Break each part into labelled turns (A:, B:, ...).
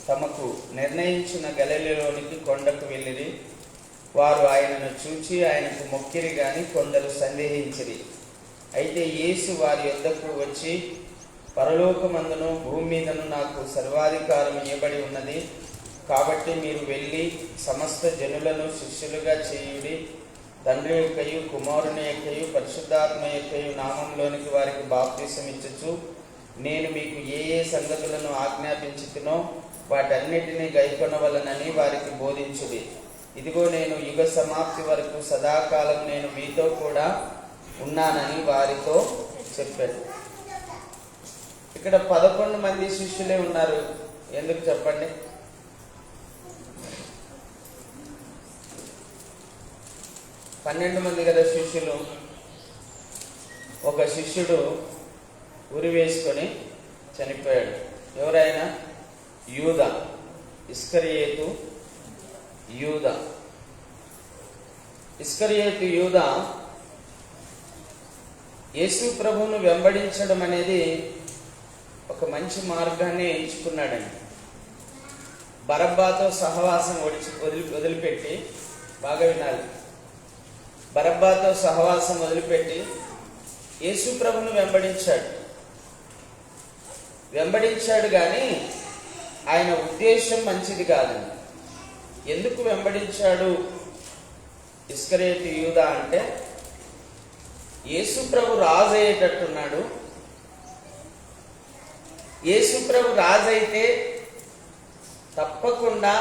A: తమకు నిర్ణయించిన గలిలయలోనికి కొండకు వెళ్ళిరి. వారు ఆయనను చూచి ఆయనకు మొక్కిరి గాని కొందరు సందేహించిరి. అయితే యేసు వారి యొద్దకు వచ్చి, పరలోకమందును భూమి మీదను నాకు సర్వాధికారం ఇవ్వబడి ఉన్నది. కాబట్టి మీరు వెళ్ళి సమస్త జనులను శిష్యులుగా చేయుడి. తండ్రి యొక్కయు కుమారుని యొక్కయు పరిశుద్ధాత్మ యొక్కయు నామంలోనికి వారికి బాప్తిసం ఇచ్చుచు, నేను మీకు ఏ ఏ సంగతులను ఆజ్ఞాపించుతునో వాటన్నిటినీ గైకొనవలనని వారికి బోధించుడి. ఇదిగో నేను యుగ సమాప్తి వరకు సదాకాలం నేను మీతో కూడా ఉన్నానని వారితో చెప్పాడు. ఇక్కడ 11 మంది శిష్యులే ఉన్నారు. ఎందుకు చెప్పండి? పన్నెండు మంది కదా శిష్యులు. ఒక శిష్యుడు ఉరి వేసుకొని చనిపోయాడు. ఎవరైనా? యూదా, ఇస్కరియోతు యూదా. ఇస్కరియోతు యూదా యేసు ప్రభువును వెంబడించడం అనేది ఒక మంచి మార్గాన్ని ఎంచుకున్నాడండి. బరబ్బాతో సహవాసం వదిలిపెట్టి, బాగా వినాలి, బరబ్బాతో సహవాసం వదిలిపెట్టి యేసు ప్రభువును వెంబడించాడు కానీ ఆయన ఉద్దేశం మంచిది కాదండి. ఎందుకు వెంబడించాడు ఇస్కరియోతు యూదా అంటే, యేసు ప్రభు రాజు అయ్యేటట్టున్నాడు. యేసు ప్రభు రాజు అయితే తప్పకుండా,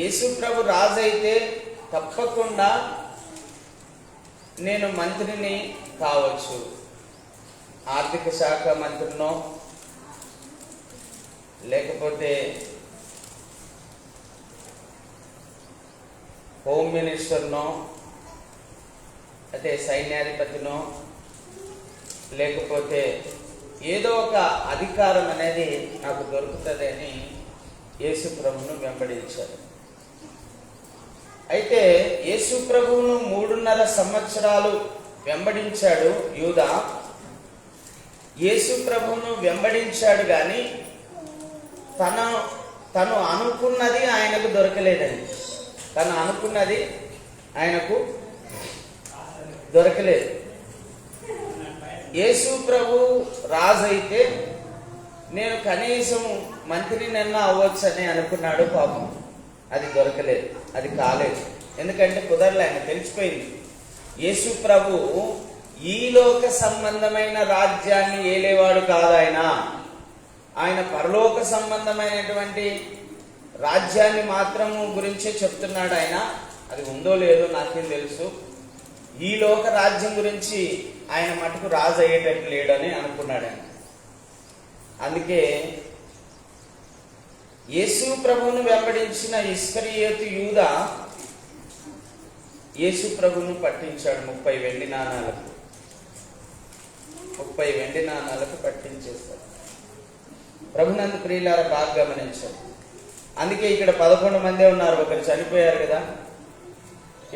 A: యేసు ప్రభు రాజు అయితే తప్పకుండా నేను మంత్రిని కావచ్చు, ఆర్థిక శాఖ మంత్రినో లేకపోతే హోమ్ మినిస్టర్నో అయితే సైన్యాధిపతినో లేకపోతే ఏదో ఒక అధికారం అనేది నాకు దొరుకుతుంది అని యేసు ప్రభువును వెంబడించాడు. అయితే యేసు ప్రభువును 3.5 సంవత్సరాలు వెంబడించాడు యూదా. యేసు ప్రభువును వెంబడించాడు కానీ తను అనుకున్నది ఆయనకు దొరకలేదండి. తను అనుకున్నది ఆయనకు దొరకలేదు. యేసు ప్రభు రాజు అయితే నేను కనీసం మంత్రినన్నా అవ్వచ్చని అనుకున్నాడు. పాపం అది దొరకలేదు, అది కాలేదు. ఎందుకంటే కుదరలే, ఆయన తెలిసిపోయింది. యేసు ప్రభు ఈ లోక సంబంధమైన రాజ్యాన్ని ఏలేవాడు కాదు. ఆయన పరలోక సంబంధమైనటువంటి రాజ్యాన్ని మాత్రము గురించే చెప్తున్నాడు. అది ఉందో లేదో నాకేం తెలుసు. ఈ లోక రాజ్యం గురించి ఆయన మటుకు రాజు అయ్యేటట్టు లేడని అనుకున్నాడు ఆయన. అందుకే యేసు ప్రభువును వెంబడించిన ఇస్కరియోతు యూదా యేసు ప్రభువును పట్టించాడు 30 వెండి నాణాలకు. 30 వెండి నాణాలకు పట్టించేశాడు. ప్రభునందు ప్రియులారా, బాగా గమనించాడు. అందుకే ఇక్కడ 11 మందే ఉన్నారు. ఒకరు చనిపోయారు కదా,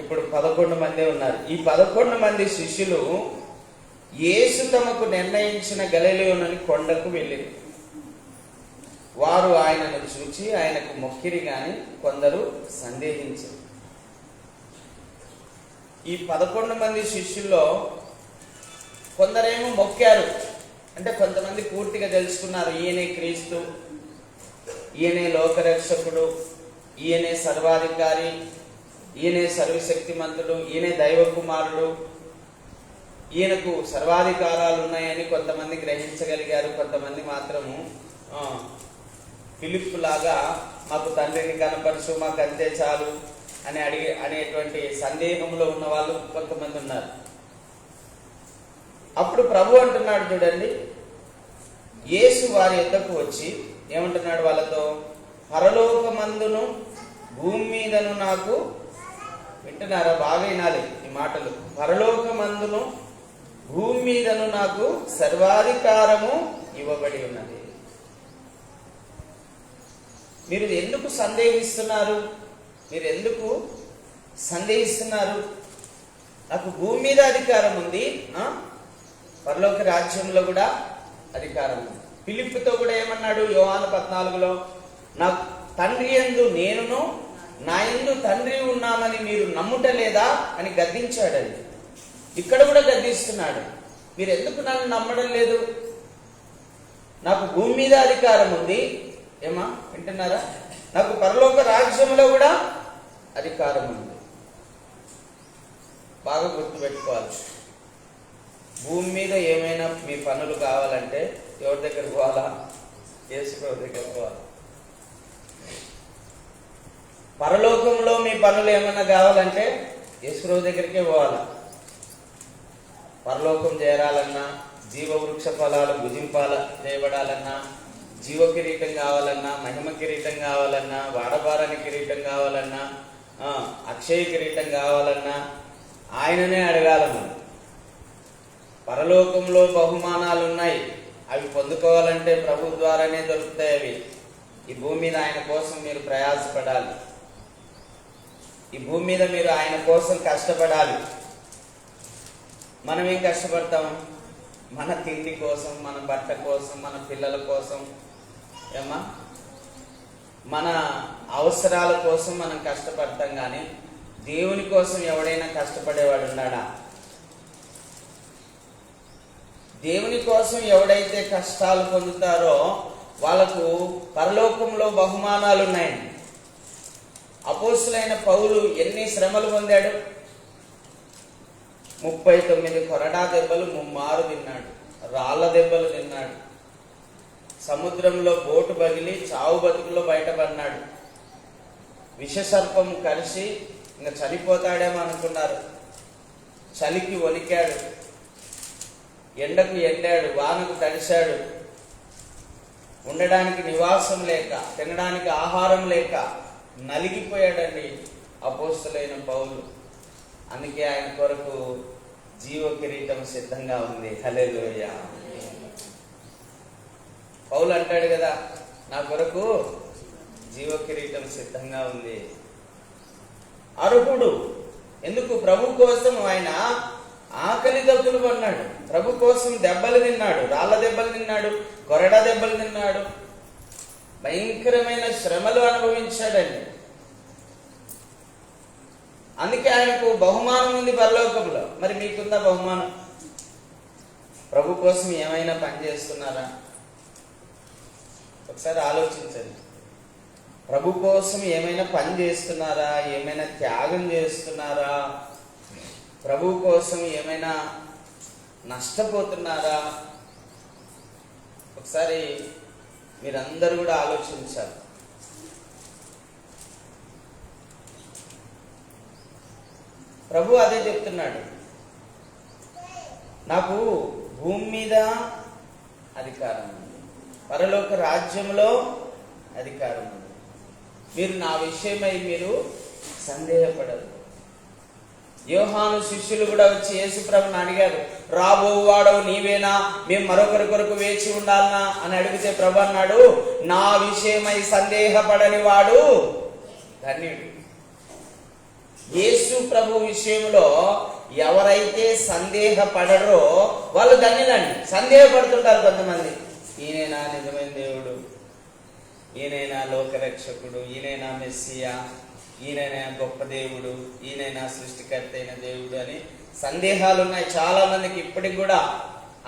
A: ఇప్పుడు 11 మందే ఉన్నారు. ఈ 11 మంది శిష్యులు యేసు తమకు నిర్ణయించిన గలిలయలోని కొండకు వెళ్ళిరి. వారు ఆయనను చూచి ఆయనకు మొక్కిరి గాని కొందరు సందేహించారు. ఈ 11 మంది శిష్యుల్లో కొందరేమో మొక్కారు. అంటే కొంతమంది పూర్తిగా తెలుసుకున్నారు, ఈయనే క్రీస్తు, ఈయనే లోకరక్షకుడు, ఈయనే సర్వాధికారి, ఈయనే సర్వశక్తిమంతుడు, ఈయనే దైవ కుమారుడు, ఈయనకు సర్వాధికారాలు ఉన్నాయని కొంతమంది గ్రహించగలిగారు. కొంతమంది మాత్రము ఫిలిప్ లాగా మాకు తండ్రిని కనపరచు, మాకు అంతే చాలు అని అనేటువంటి సందేహంలో ఉన్న వాళ్ళు కొంతమంది ఉన్నారు. అప్పుడు ప్రభు అంటున్నాడు చూడండి, యేసు వారి యొద్దకు వచ్చి ఏమంటున్నాడు వాళ్ళతో? పరలోకమందును భూమి మీదను నాకు, వింటున్నారా? బాగా వినాలి ఈ మాటలు. పరలోకమందును భూమి మీదను నాకు సర్వాధికారము ఇవ్వబడి ఉన్నది. మీరు ఎందుకు సందేహిస్తున్నారు? నాకు భూమి మీద అధికారం ఉంది, పరలోక రాజ్యంలో కూడా అధికారం ఉంది. ఫిలిప్పుతో కూడా ఏమన్నాడు యోహాను 14లో, నా తండ్రి యందు నేనును నా యందు తండ్రి ఉన్నామని మీరు నమ్ముట లేదా అని గద్దించాడండి. ఇక్కడ కూడా గద్దిస్తున్నాడు, మీరు ఎందుకు నన్ను నమ్మడం లేదు? నాకు భూమి మీద అధికారం ఉంది, ఏమా వింటున్నారా? నాకు పరలోక రాజ్యంలో కూడా అధికారం ఉంది. బాగా గుర్తుపెట్టుకోవాలి. భూమి మీద ఏమైనా మీ పనులు కావాలంటే ఎవరి దగ్గర పోవాలా? యేసుప్రభు దగ్గర పోవాలి. పరలోకంలో మీ పనులు ఏమైనా కావాలంటే యేసుప్రభు దగ్గరికే పోవాలా. పరలోకం చేరాలన్నా, జీవవృక్ష ఫలాలు చేయబడాలన్నా, జీవ కిరీటం కావాలన్నా, మహిమ కిరీటం కావాలన్నా, వాడబారని కిరీటం కావాలన్నా, అక్షయ కిరీటం కావాలన్నా ఆయననే అడగాల. మనం పరలోకంలో బహుమానాలు ఉన్నాయి, అవి పొందుకోవాలంటే ప్రభు ద్వారానే దొరుకుతాయి. అవి ఈ భూమి మీద ఆయన కోసం మీరు ప్రయాసపడాలి. ఈ భూమి మీద మీరు ఆయన కోసం కష్టపడాలి. మనం ఏం కష్టపడతాం? మన తిండి కోసం, మన బట్ట కోసం, మన పిల్లల కోసం, ఏమా మన అవసరాల కోసం మనం కష్టపడతాం. కానీ దేవుని కోసం ఎవడైనా కష్టపడేవాడు ఉన్నాడా? దేవుని కోసం ఎవడైతే కష్టాలు పొందుతారో వాళ్ళకు పరలోకంలో బహుమానాలు ఉన్నాయండి. అపోస్తులైన పౌలు ఎన్ని శ్రమలు పొందాడు? 39 కొరడా దెబ్బలు 3 తిన్నాడు, రాళ్ల దెబ్బలు తిన్నాడు, సముద్రంలో బోటు పగిలి చావు బతుకులో బయటపడినాడు, విషసర్పం కలిసి ఇంకా చనిపోతాడేమో అనుకున్నారు, చలికి వణికాడు, ఎండకు ఎండాడు, వానకు తడిశాడు, ఉండడానికి నివాసం లేక, తినడానికి ఆహారం లేక నలిగిపోయాడండి అపోస్తులైన పౌలు. అందుకే ఆయన కొరకు జీవ కిరీటం సిద్ధంగా ఉంది. హల్లెలూయా. పౌలు అంటాడు కదా, నా కొరకు జీవ కిరీటం సిద్ధంగా ఉంది. అర్హుడు. ఎందుకు? ప్రభు కోసం ఆయన ఆకలి దప్పులు పన్నాడు, ప్రభు కోసం దెబ్బలు తిన్నాడు, రాళ్ల దెబ్బలు తిన్నాడు, కొరడా దెబ్బలు తిన్నాడు, భయంకరమైన శ్రమలు అనుభవించాడండి. అందుకే ఆయనకు బహుమానం ఉంది పరలోకంలో. మరి మీకుందా బహుమానం? ప్రభు కోసం ఏమైనా పని చేస్తున్నారా? ఒకసారి ఆలోచించండి. ప్రభు కోసం ఏమైనా పని చేస్తున్నారా? ఏమైనా త్యాగం చేస్తున్నారా? ప్రభు కోసం ఏమైనా నష్టపోతున్నారా? ఒకసారి మీరందరూ కూడా ఆలోచించాలి. ప్రభు అదే చెప్తున్నాడు, నాకు భూమి మీద అధికారం ఉంది, పరలోక రాజ్యంలో అధికారం ఉంది. మీరు నా విషయమై మీరు సందేహపడరు. యోహాను శిష్యులు కూడా వచ్చి యేసు ప్రభుని అడిగారు, రాబోవాడవు నీవేనా, మేము మరొకరి కొరకు వేచి ఉండాలనా అని అడిగితే ప్రభు అన్నాడు, నా విషయమై సందేహపడని వాడు ధన్యుడు. యేసు ప్రభు విషయంలో ఎవరైతే సందేహపడరో వాళ్ళు ధన్యులండి. సందేహపడుతుంటారు కొంతమంది, ఈయనైనా నిజమైన దేవుడు, ఈయనైనా లోకరక్షకుడు, ఈయనైనా మెస్సియా, ఈయనైనా గొప్ప దేవుడు, ఈయనైనా సృష్టికర్త అయిన దేవుడు అని సందేహాలు ఉన్నాయి చాలా మందికి. ఇప్పటికి కూడా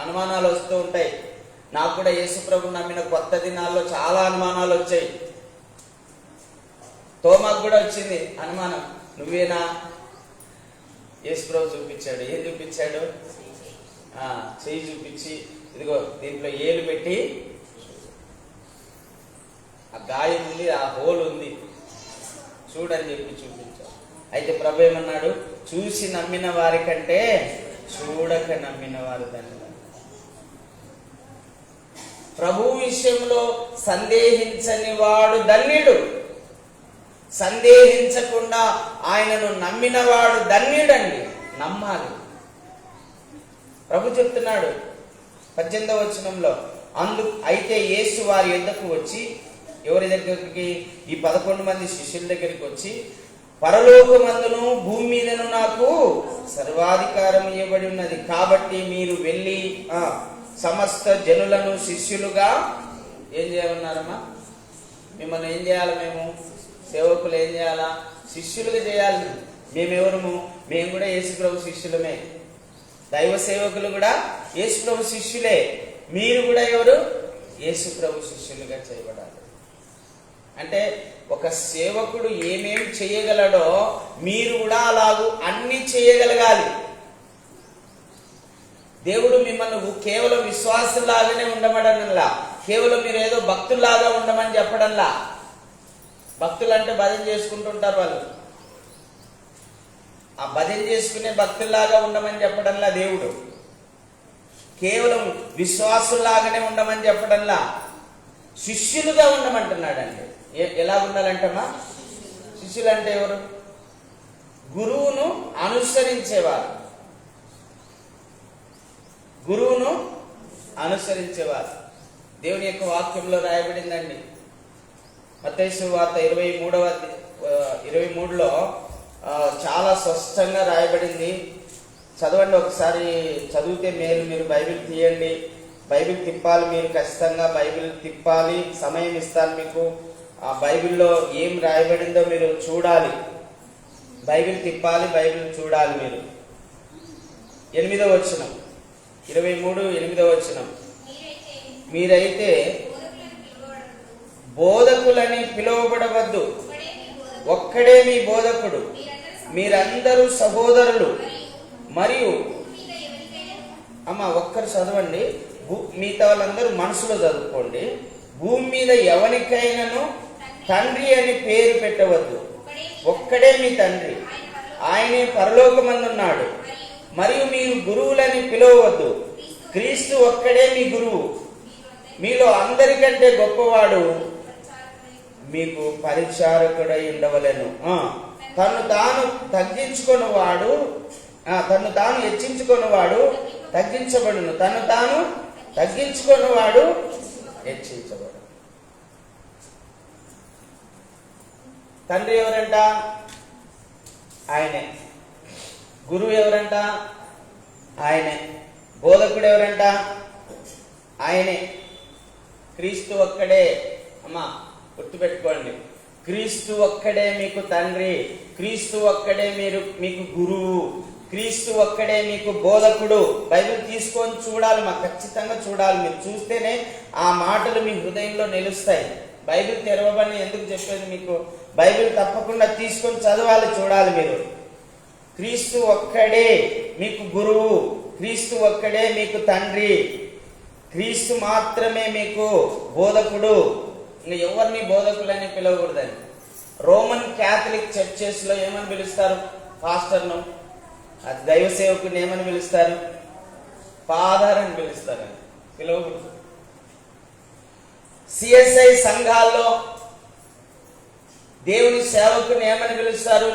A: అనుమానాలు వస్తూ ఉంటాయి. నాకు కూడా యేసు ప్రభు నమ్మిన కొత్త దినాల్లో చాలా అనుమానాలు వచ్చాయి. తోమాకు కూడా వచ్చింది అనుమానం, నువ్వేనా? యేసు ప్రభు చూపించాడు. ఏం చూపించాడు? చెయ్యి చూపించి, ఇదిగో దీంట్లో ఏలు పెట్టి, ఆ గాయం ఉంది, ఆ హోల్ ఉంది, చూడని చెప్పి చూపించాడు. అయితే ప్రభు ఏమన్నాడు? చూసి నమ్మిన వారి కంటే చూడక నమ్మిన వారు ధన్యులు. ప్రభు విషయంలో సందేహించని వాడు ధన్యుడు. సందేహించకుండా ఆయనను నమ్మినవాడు ధన్యుడండి. నమ్మాలి. ప్రభు చెప్తున్నాడు 18వ వచనంలో, అయితే యేసు వారి యొద్దకు వచ్చి, ఎవరి దగ్గరికి? ఈ 11 మంది శిష్యుల దగ్గరికి వచ్చి, పరలోకమందును భూమి మీదను నాకు సర్వాధికారం ఇవ్వబడి ఉన్నది, కాబట్టి మీరు వెళ్ళి సమస్త జనులను శిష్యులుగా ఏం చేయమన్నారమ్మా? మిమ్మల్ని ఏం చేయాలి? మేము సేవకులు ఏం చేయాలా? శిష్యులుగా చేయాలి. మేమెవరము? మేము కూడా యేసుప్రభు శిష్యులమే. దైవ సేవకులు కూడా యేసుప్రభు శిష్యులే. మీరు కూడా ఎవరు? యేసుప్రభు శిష్యులుగా చేయబడాలి. అంటే ఒక సేవకుడు ఏమేం చేయగలడో మీరు కూడా అలాగూ అన్ని చేయగలగాలి. దేవుడు మిమ్మల్ని కేవలం విశ్వాసులాగానే ఉండమనలా, కేవలం మీరు ఏదో భక్తుల్లాగా ఉండమని చెప్పడంలా. భక్తులు అంటే భజన చేసుకుంటుంటారు వాళ్ళు. ఆ భజన చేసుకునే భక్తుల్లాగా ఉండమని చెప్పడంలా దేవుడు. కేవలం విశ్వాసుల్లాగానే ఉండమని చెప్పడంలా, శిష్యులుగా ఉండమంటున్నాడండి. ఎలా ఉండాలంటమ్మా? శిష్యులు అంటే ఎవరు? గురువును అనుసరించేవారు. గురువును అనుసరించేవారు. దేవుని యొక్క వాక్యంలో రాయబడిందండి. మత్తయి సువార్త 23లో చాలా స్పష్టంగా రాయబడింది. చదవండి ఒకసారి. చదివితే మేలు. మీరు బైబిల్ తీయండి, బైబిల్ తిప్పాలి. మీరు ఖచ్చితంగా బైబిల్ తిప్పాలి. సమయం ఇస్తాను మీకు. ఆ బైబిల్లో ఏం రాయబడిందో మీరు చూడాలి. బైబిల్ తిప్పాలి, బైబిల్ చూడాలి. మీరు 8వ వచనం, 23:8 వచనం. మీరైతే బోధకులని పిలువబడవద్దు, ఒక్కడే మీ బోధకుడు, మీరందరూ సహోదరులు. మరియు ఒక్కరు చదవండి, మిగతా వాళ్ళందరూ మనసులో చదువుకోండి. భూమి మీద ఎవరికైనాను తండ్రి అని పేరు పెట్టవద్దు, ఒక్కడే మీ తండ్రి, ఆయనే పరలోకమందున్నాడు. మరియు మీరు గురువులని పిలవవద్దు, క్రీస్తు ఒక్కడే మీ గురువు. మీలో అందరికంటే గొప్పవాడు మీకు పరిచారకుడై ఉండవలెను. తను తాను హెచ్చించుకొనివాడు తగ్గించబడును, తను తాను తగ్గించుకొనివాడు హెచ్చించబడు. తండ్రి ఎవరంట? ఆయనే. గురువు ఎవరంట? ఆయనే. బోధకుడు ఎవరంట? ఆయనే. క్రీస్తు ఒక్కడే. గుర్తుపెట్టుకోండి, క్రీస్తు ఒక్కడే మీకు తండ్రి, క్రీస్తు ఒక్కడే మీకు గురువు, క్రీస్తు ఒక్కడే మీకు బోధకుడు. బైబిల్ తీసుకొని చూడాలి, ఖచ్చితంగా చూడాలి. మీరు చూస్తేనే ఆ మాటలు మీ హృదయంలో నిలుస్తాయి. బైబిల్ తెరవబని ఎందుకు చెప్పేది మీకు? బైబిల్ తప్పకుండా తీసుకొని చదవాలి, చూడాలి. మీరు క్రీస్తు ఒక్కడే మీకు గురువు, క్రీస్తు ఒక్కడే మీకు తండ్రి, క్రీస్తు మాత్రమే మీకు బోధకుడు. ఇంకా ఎవరిని బోధకులని పిలవకూడదని. రోమన్ క్యాథలిక్ చర్చెస్ లో ఏమని పిలుస్తారు? పాస్టర్ను. అది దైవ సేవకుని ఏమని పిలుస్తారు? ఫాదర్ అని పిలుస్తారు. పిలవకూడదు. సిఎస్ఐ సంఘాల్లో దేవుని సేవకుని ఏమని పిలుస్తారు?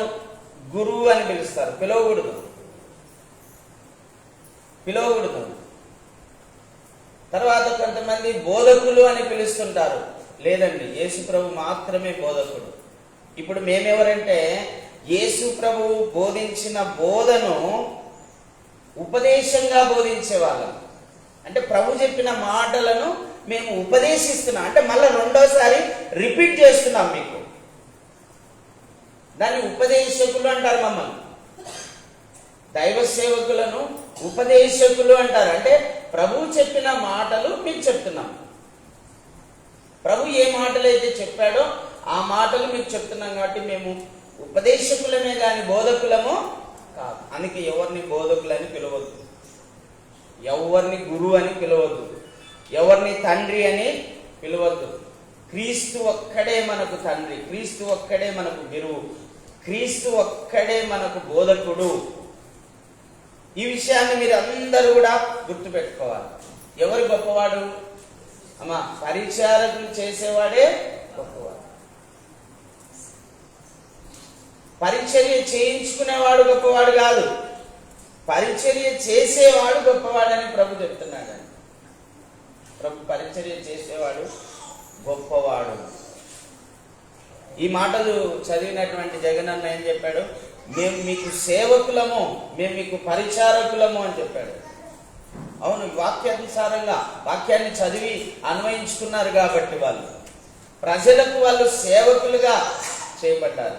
A: గురువు అని పిలుస్తారు. పిలవకూడదు. తర్వాత కొంతమంది బోధకులు అని పిలుస్తుంటారు. లేదండి, యేసు ప్రభు మాత్రమే బోధకుడు. ఇప్పుడు మేమెవరంటే యేసు ప్రభు బోధించిన బోధను ఉపదేశంగా బోధించేవాళ్ళం. అంటే ప్రభు చెప్పిన మాటలను మేము ఉపదేశిస్తున్నాం, అంటే మళ్ళీ రెండోసారి రిపీట్ చేస్తున్నాం మీకు. దాన్ని ఉపదేశకులు అంటారు. మమ్మల్ని దైవ సేవకులను ఉపదేశకులు అంటారు. అంటే ప్రభు చెప్పిన మాటలు మీకు చెప్తున్నాం. ప్రభు ఏ మాటలు అయితే చెప్పాడో ఆ మాటలు మీకు చెప్తున్నాం. కాబట్టి మేము ఉపదేశకులమే కానీ బోధకులము కాదు. అందుకే ఎవరిని బోధకులని పిలవద్దు, ఎవరిని గురువు అని పిలవద్దు, ఎవరిని తండ్రి అని పిలవద్దు. క్రీస్తు ఒక్కడే మనకు తండ్రి, క్రీస్తు ఒక్కడే మనకు గురువు, క్రీస్తు ఒక్కడే మనకు బోధకుడు. ఈ విషయాన్ని మీరు అందరూ కూడా గుర్తుపెట్టుకోవాలి. ఎవరు గొప్పవాడు? పరిచారకులు చేసేవాడే గొప్పవాడు. పరిచర్య చేయించుకునేవాడు గొప్పవాడు కాదు, పరిచర్య చేసేవాడు గొప్పవాడని ప్రభు చెప్తున్నాడు. ప్రభు పరిచర్య చేసేవాడు గొప్పవాడు. ఈ మాటలు చదివినటువంటి జగనన్న ఏం చెప్పాడు? మేము మీకు సేవకులము, మేము మీకు పరిచారకులము అని చెప్పాడు. అవును, వాక్యానుసారంగా వాక్యాన్ని చదివి అన్వయించుకున్నారు కాబట్టి వాళ్ళు ప్రజలకు వాళ్ళు సేవకులుగా చేయబడ్డారు.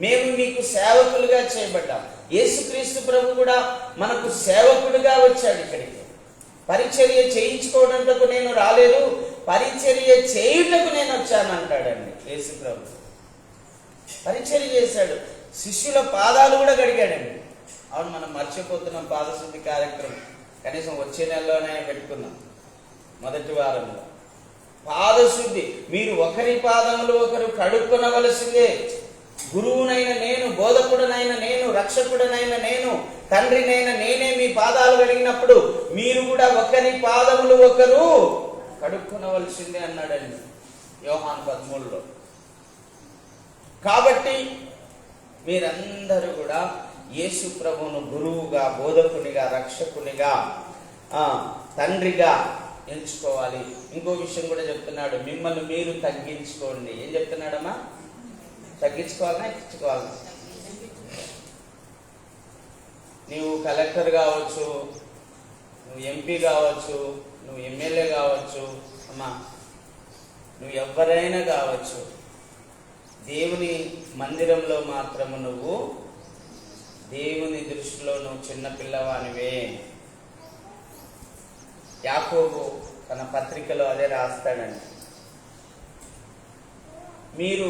A: మేము మీకు సేవకులుగా చేయబడ్డాం. యేసుక్రీస్తు ప్రభు కూడా మనకు సేవకుడిగా వచ్చాడు. ఇక్కడికి పరిచర్య చేయించుకోవడంతో నేను రాలేదు, పరిచర్య చేయుటకు నేను వచ్చాను అంటాడండి యేసు ప్రభు. పరిచర్య చేశాడు, శిష్యుల పాదాలు కూడా కడిగాడండి. అవును, మనం మర్చిపోతున్నాం పాదశుద్ధి కార్యక్రమం. కనీసం వచ్చే నెలలోనే పెట్టుకున్నాం, మొదటి వారంలో. పాదశుద్ధి, మీరు ఒకరి పాదములు ఒకరు కడుక్కొనవలసిందే. గురువునైన నేను, బోధకుడనైన నేను, రక్షకుడనైన నేను, తండ్రినైన నేనే మీ పాదాలు కడిగినప్పుడు మీరు కూడా ఒకరి పాదములు ఒకరు కడుక్కొనవలసిందే అన్నాడండి యోహాను 13లో. కాబట్టి మీరందరూ కూడా యేసు ప్రభువును గురువుగా, బోధకునిగా, రక్షకునిగా, తండ్రిగా ఎంచుకోవాలి. ఇంకో విషయం కూడా చెప్తున్నాడు, మిమ్మల్ని మీరు తగ్గించుకోండి. ఏం చెప్తున్నాడమ్మా? తగ్గించుకోవాలన్నా ఎక్కించుకోవాలన్నా? నీవు కలెక్టర్ కావచ్చు, నువ్వు ఎంపీ కావచ్చు, నువ్వు ఎమ్మెల్యే కావచ్చు, అమ్మా నువ్వు ఎవరైనా కావచ్చు, దేవుని మందిరంలో మాత్రము నువ్వు దేవుని దృష్టిలో నువ్వు చిన్న పిల్లవానివే. యాకోబు తన పత్రికలో అదే రాస్తాడండి. మీరు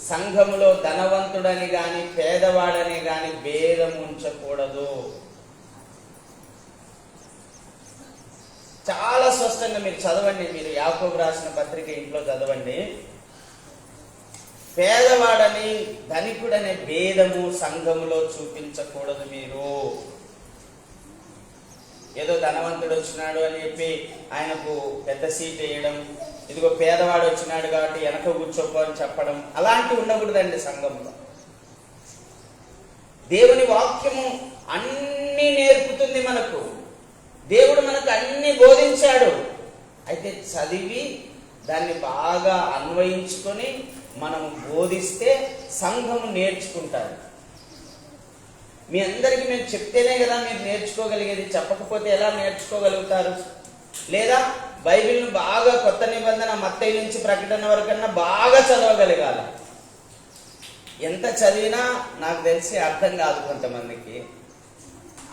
A: సంఘములో ధనవంతుడని గాని పేదవాడని గాని భేదం ఉంచకూడదు. చాలా స్పష్టంగా మీరు చదవండి, మీరు యాకోబు రాసిన పత్రిక ఇంట్లో చదవండి. పేదవాడని ధనికుడనే భేదము సంఘములో చూపించకూడదు. మీరు ఏదో ధనవంతుడు వచ్చినాడు అని చెప్పి ఆయనకు పెద్ద సీట్ వేయడం, ఇదిగో పేదవాడు వచ్చినాడు కాబట్టి వెనక కూర్చోపో అని చెప్పడం, అలాంటివి ఉండకూడదండి సంఘంలో. దేవుని వాక్యము అన్ని నేర్పుతుంది మనకు. దేవుడు మనకు అన్ని బోధించాడు. అయితే చదివి దాన్ని బాగా అన్వయించుకొని మనం బోధిస్తే సంఘము నేర్చుకుంటారు. మీ అందరికీ మేము చెప్తేనే కదా మీరు నేర్చుకోగలిగేది, చెప్పకపోతే ఎలా నేర్చుకోగలుగుతారు? లేదా బైబిల్ను బాగా కొత్త నిబంధన మత్తయి నుంచి ప్రకటన వరకన్నా బాగా చదవగలగాలి. ఎంత చదివినా నాకు తెలిసి అర్థం కాదు. కొంతమందికి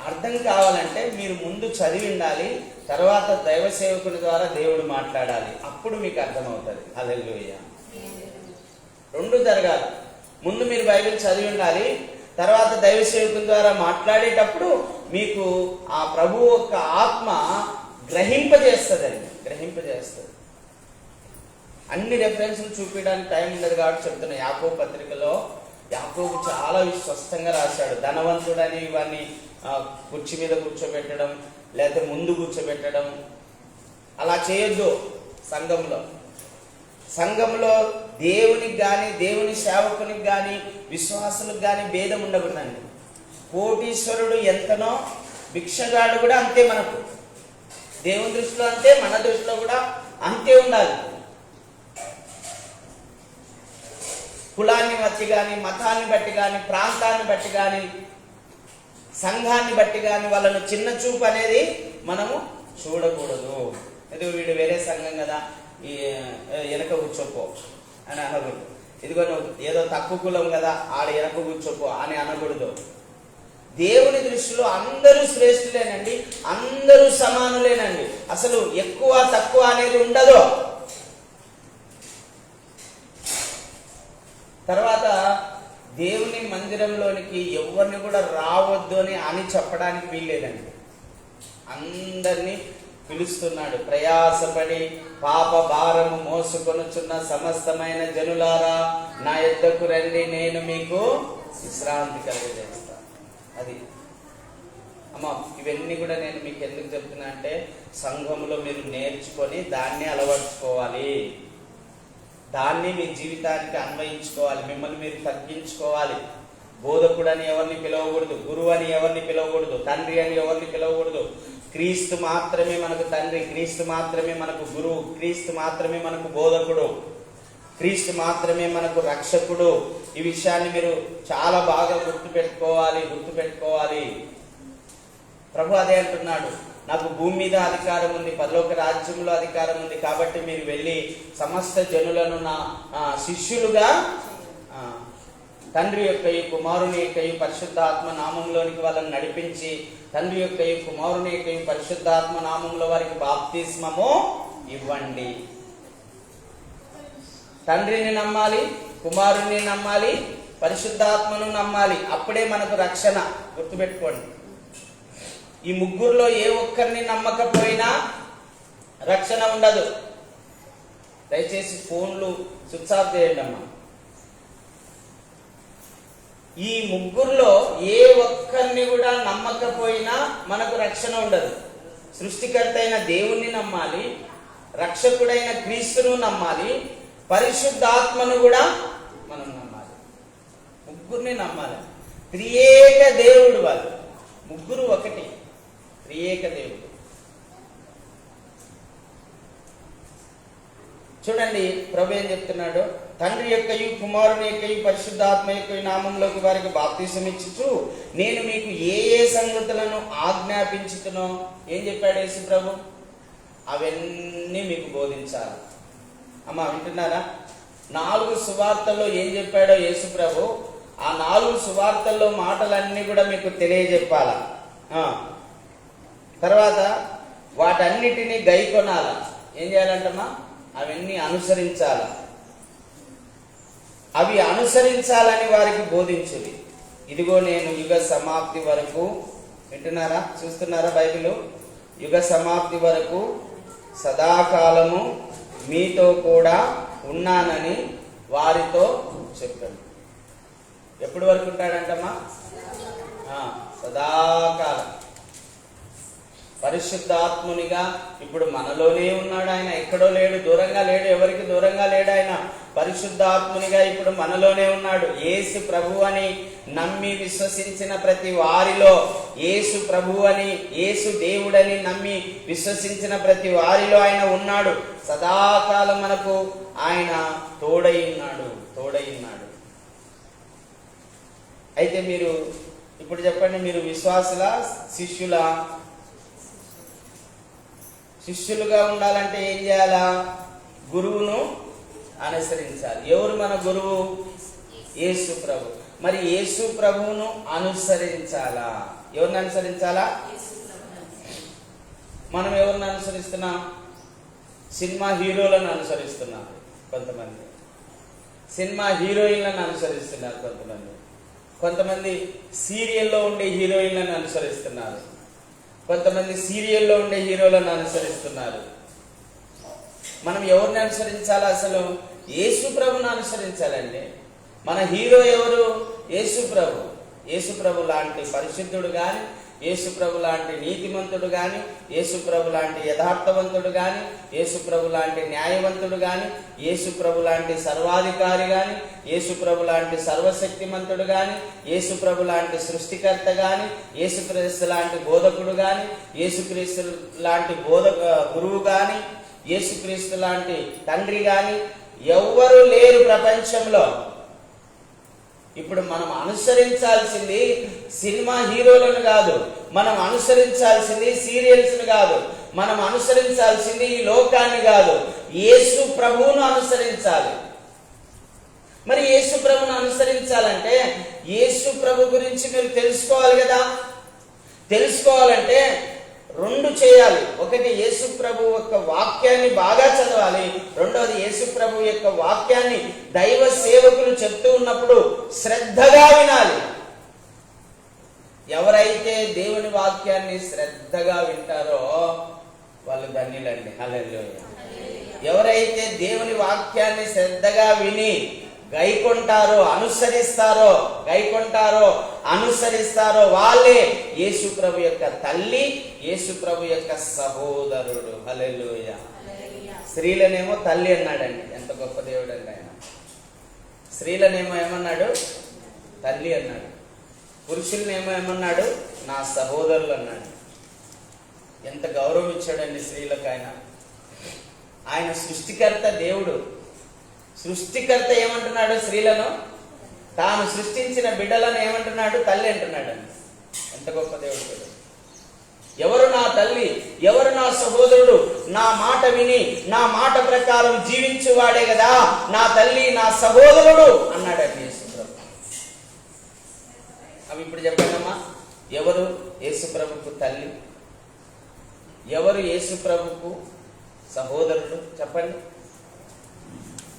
A: అర్థం కావాలంటే మీరు ముందు చదివి ఉండాలి, తర్వాత దైవ సేవకుని ద్వారా దేవుడు మాట్లాడాలి, అప్పుడు మీకు అర్థమవుతుంది. హల్లెలూయా. రెండు జరగాలి. ముందు మీరు బైబిల్ చదివి ఉండాలి, తర్వాత దైవ సేవకుని ద్వారా మాట్లాడేటప్పుడు మీకు ఆ ప్రభువు యొక్క ఆత్మ గ్రహింపజేస్తుంది. అన్ని రెఫరెన్స్లు చూపించడానికి టైం ఉండదు కాబట్టి చెప్తున్నా. యాకోబు పత్రికలో యాకోబు చాలా స్పష్టంగా రాశాడు. ధనవంతుడని ఇవన్నీ కుర్చీ మీద కూర్చోబెట్టడం, లేకపోతే ముందు కూర్చోబెట్టడం అలా చేయొద్దు. సంఘంలో దేవునికి కానీ, దేవుని సేవకునికి కానీ, విశ్వాసులకు కానీ భేదం ఉండకూడదండి. కోటీశ్వరుడు ఎంతనో భిక్షగాడు కూడా అంతే. మనకు దేవుని దృష్టిలో అంతే, మన దృష్టిలో కూడా అంతే ఉండాలి. కులాన్ని బట్టి కానీ, మతాన్ని బట్టి కానీ, ప్రాంతాన్ని బట్టి కానీ, సంఘాన్ని బట్టి కానీ వాళ్ళను చిన్న చూపు అనేది మనము చూడకూడదు. ఎందుకు వీడు వేరే సంఘం కదా, ఈ వెనక కూర్చోపో అని అనకూడదు. ఇదిగో నువ్వు ఏదో తక్కువ కులం కదా, ఆడ వెనక కూర్చోపో అని అనకూడదు. దేవుని దృష్టిలో అందరూ శ్రేష్ఠులేనండి, అందరూ సమానులేనండి. అసలు ఎక్కువ తక్కువ అనేది ఉండదు. తర్వాత దేవుని మందిరంలోనికి ఎవరిని కూడా రావద్దు అని చెప్పడానికి వీల్లేదండి. అందరినీ పిలుస్తున్నాడు. ప్రయాసపడి పాప భారము మోసుకొనుచున్న సమస్తమైన జనులారా నా యొద్దకు రండి, నేను మీకు విశ్రాంతి కలుగజేస్తాను. అది అమ్మా, ఇవన్నీ కూడా నేను మీకు ఎందుకు చెప్తున్నా అంటే సంఘంలో మీరు నేర్చుకొని దాన్ని అలవర్చుకోవాలి, దాన్ని మీ జీవితానికి అన్వయించుకోవాలి, మిమ్మల్ని మీరు తగ్గించుకోవాలి. బోధకుడు అని ఎవరిని పిలవకూడదు, గురువు అని ఎవరిని పిలవకూడదు, తండ్రి అని ఎవరిని పిలవకూడదు. క్రీస్తు మాత్రమే మనకు తండ్రి, క్రీస్తు మాత్రమే మనకు గురువు, క్రీస్తు మాత్రమే మనకు బోధకుడు, క్రీస్తు మాత్రమే మనకు రక్షకుడు. ఈ విషయాన్ని మీరు చాలా బాగా గుర్తుపెట్టుకోవాలి. ప్రభు అదే అంటున్నాడు, నాకు భూమి మీద అధికారం ఉంది, పరలోక రాజ్యంలో అధికారం ఉంది, కాబట్టి మీరు వెళ్ళి సమస్త జనులను నా శిష్యులుగా తండ్రి యొక్కయు కుమారుని యొక్కయు పరిశుద్ధాత్మ నామంలోనికి వాళ్ళని నడిపించి, తండ్రి యొక్కయు కుమారుని యొక్కయు పరిశుద్ధాత్మ నామంలో వారికి బాప్తిస్మము ఇవ్వండి. తండ్రిని నమ్మాలి, కుమారుని నమ్మాలి, పరిశుద్ధాత్మను నమ్మాలి. అప్పుడే మనకు రక్షణ. గుర్తుపెట్టుకోండి, ఈ ముగ్గురులో ఏ ఒక్కరిని నమ్మకపోయినా రక్షణ ఉండదు. దయచేసి ఫోన్లు స్విచ్ ఆఫ్ చేయండి అమ్మా. ఈ ముగ్గురులో ఏ ఒక్కరిని కూడా నమ్మకపోయినా మనకు రక్షణ ఉండదు. సృష్టికర్త అయిన దేవుణ్ణి నమ్మాలి, రక్షకుడైన క్రీస్తును నమ్మాలి, పరిశుద్ధాత్మను కూడా మనం నమ్మాలి. ముగ్గురిని నమ్మాలి. త్రియేక దేవుడు వాళ్ళు, ముగ్గురు ఒకటి, త్రియేక దేవుడు. చూడండి ప్రభు ఏం చెప్తున్నాడు, తండ్రి యొక్కయు కుమారుని యొక్కయు పరిశుద్ధాత్మ యొక్క నామంలోకి వారికి బాప్తిసం ఇచ్చుచు నేను మీకు ఏ ఏ సంగతులను ఆజ్ఞాపించుతునో ఏం చెప్పాడు యేసు ప్రభు? అవన్నీ మీకు బోధించాలి. అమ్మా వింటున్నారా? 4 సువార్తల్లో ఏం చెప్పాడో యేసు ప్రభు, ఆ 4 సువార్తల్లో మాటలన్నీ కూడా మీకు తెలియజెప్పాల. తర్వాత వాటన్నిటినీ గైకొనాల. ఏం చేయాలంటమ్మా? అవన్నీ అనుసరించాల. అవి అనుసరించాలని వారికి బోధించుది. ఇదిగో నేను యుగ సమాప్తి వరకు, వింటున్నారా, చూస్తున్నారా బైబిల్, యుగ సమాప్తి వరకు సదాకాలము మీతో కూడా ఉన్నానని వారితో చెప్పాను. ఎప్పటి వరకు ఉంటాడంటమ్మా? సదాకాలం. పరిశుద్ధాత్మునిగా ఇప్పుడు మనలోనే ఉన్నాడు ఆయన. ఎక్కడో లేడు, దూరంగా లేడు, ఎవరికి దూరంగా లేడు ఆయన. పరిశుద్ధాత్మునిగా ఇప్పుడు మనలోనే ఉన్నాడు. యేసు ప్రభు అని నమ్మి విశ్వసించిన ప్రతి వారిలో, యేసు ప్రభు అని, యేసు దేవుడని నమ్మి విశ్వసించిన ప్రతి వారిలో ఆయన ఉన్నాడు. సదాకాలం మనకు ఆయన తోడై ఉన్నాడు. అయితే మీరు ఇప్పుడు చెప్పండి, మీరు విశ్వాసుల శిష్యులా? శిష్యులుగా ఉండాలంటే ఏం చేయాలా? గురువును అనుసరించాలి. ఎవరు మన గురువు? యేసు ప్రభు. మరి యేసు ప్రభువును అనుసరించాలా? ఎవరిని అనుసరించాలా? మనం ఎవరిని అనుసరిస్తున్నాం? సినిమా హీరోలను అనుసరిస్తున్నాం కొంతమంది, సినిమా హీరోయిన్లను అనుసరిస్తున్నారు కొంతమంది సీరియల్లో ఉండే హీరోయిన్లను అనుసరిస్తున్నారు, కొంతమంది సీరియల్లో ఉండే హీరోలను అనుసరిస్తున్నారు. మనం ఎవరిని అనుసరించాలా? అసలు యేసు ప్రభుని అనుసరించాలండి. మన హీరో ఎవరు? యేసు ప్రభు. యేసు ప్రభు లాంటి పరిశుద్ధుడు కానీ, యేసు ప్రభు లాంటి నీతిమంతుడు కానీ, యేసు ప్రభు లాంటి యథార్థవంతుడు కానీ, యేసు ప్రభు లాంటి న్యాయవంతుడు కానీ, యేసు ప్రభు లాంటి సర్వాధికారి కానీ, యేసు ప్రభు లాంటి సర్వశక్తిమంతుడు కానీ, యేసు ప్రభు లాంటి సృష్టికర్త కానీ, యేసుక్రీస్తు లాంటి బోధకుడు కానీ, యేసుక్రీస్తు లాంటి గురువు కానీ, యేసుక్రీస్తు లాంటి తండ్రి కానీ ఎవ్వరూ లేరు ప్రపంచంలో. ఇప్పుడు మనం అనుసరించాల్సింది సినిమా హీరోలను కాదు, మనం అనుసరించాల్సింది సీరియల్స్ను కాదు, మనం అనుసరించాల్సింది ఈ లోకాన్ని కాదు, యేసు ప్రభువును అనుసరించాలి. మరి యేసు ప్రభువును అనుసరించాలంటే యేసు ప్రభు గురించి మీరు తెలుసుకోవాలి కదా. తెలుసుకోవాలంటే 2 చేయాలి. ఒకటి, యేసు ప్రభు యొక్క వాక్యాన్ని బాగా చదవాలి. రెండవది, యేసు ప్రభు యొక్క వాక్యాన్ని దైవ సేవకులు చెప్తూ ఉన్నప్పుడు శ్రద్ధగా వినాలి. ఎవరైతే దేవుని వాక్యాన్ని శ్రద్ధగా వింటారో వాళ్ళు ధన్యులండి. హల్లెలూయా. ఎవరైతే దేవుని వాక్యాన్ని శ్రద్ధగా విని గైకొంటారో అనుసరిస్తారో వాళ్ళే యేసు ప్రభు యొక్క తల్లి, యేసు ప్రభు యొక్క సహోదరుడు. హల్లెలూయా. స్త్రీలనేమో తల్లి అన్నాడండి. ఎంత గొప్ప దేవుడు అండి ఆయన. స్త్రీలనేమో ఏమన్నాడు? తల్లి అన్నాడు. పురుషులనేమో ఏమన్నాడు? నా సహోదరులు అన్నాడు. ఎంత గౌరవం ఇచ్చాడండి స్త్రీలకు ఆయన. ఆయన సృష్టికర్త దేవుడు. సృష్టికర్త ఏమంటున్నాడు? స్త్రీలను, తాను సృష్టించిన బిడ్డలను ఏమంటున్నాడు? తల్లి అంటున్నాడు. ఎంత గొప్ప దేవుడు. ఎవరు నా తల్లి, ఎవరు నా సహోదరుడు, నా మాట విని నా మాట ప్రకారం జీవించువాడే కదా నా తల్లి, నా సహోదరుడు అన్నాడు యేసుప్రభు. అవి ఇప్పుడు చెప్పండమ్మా, ఎవరు యేసుప్రభుకు తల్లి, ఎవరు యేసుప్రభుకు సహోదరుడు చెప్పండి.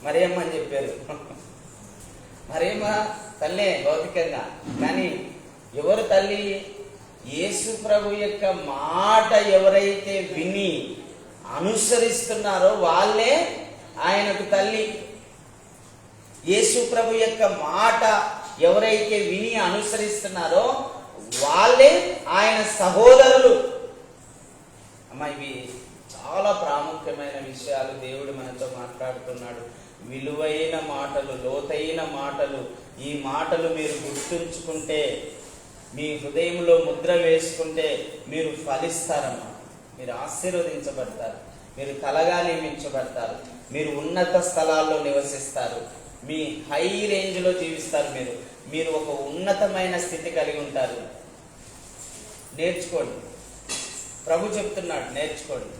A: మరియమ్మ అని చెప్పారు. మరియమ్మ తల్లే భౌతికంగా, కానీ ఎవరు తల్లి? యేసు ప్రభు యొక్క మాట ఎవరైతే విని అనుసరిస్తున్నారో వాళ్ళే ఆయనకు తల్లి. యేసు ప్రభు యొక్క మాట ఎవరైతే విని అనుసరిస్తున్నారో వాళ్ళే ఆయన సహోదరులు. అమ్మా, ఇవి చాలా ప్రాముఖ్యమైన విషయాలు దేవుడు మనతో మాట్లాడుతున్నాడు. విలువైన మాటలు, లోతైన మాటలు. ఈ మాటలు మీరు గుర్తుంచుకుంటే, మీ హృదయంలో ముద్ర వేసుకుంటే మీరు ఫలిస్తారమ్మా. మీరు ఆశీర్వదించబడతారు, మీరు కలగా నియమించబడతారు, మీరు ఉన్నత స్థలాల్లో నివసిస్తారు, మీ హై రేంజ్లో జీవిస్తారు. మీరు ఒక ఉన్నతమైన స్థితి కలిగి ఉంటారు. నేర్చుకోండి. ప్రభు చెప్తున్నాడు, నేర్చుకోండి.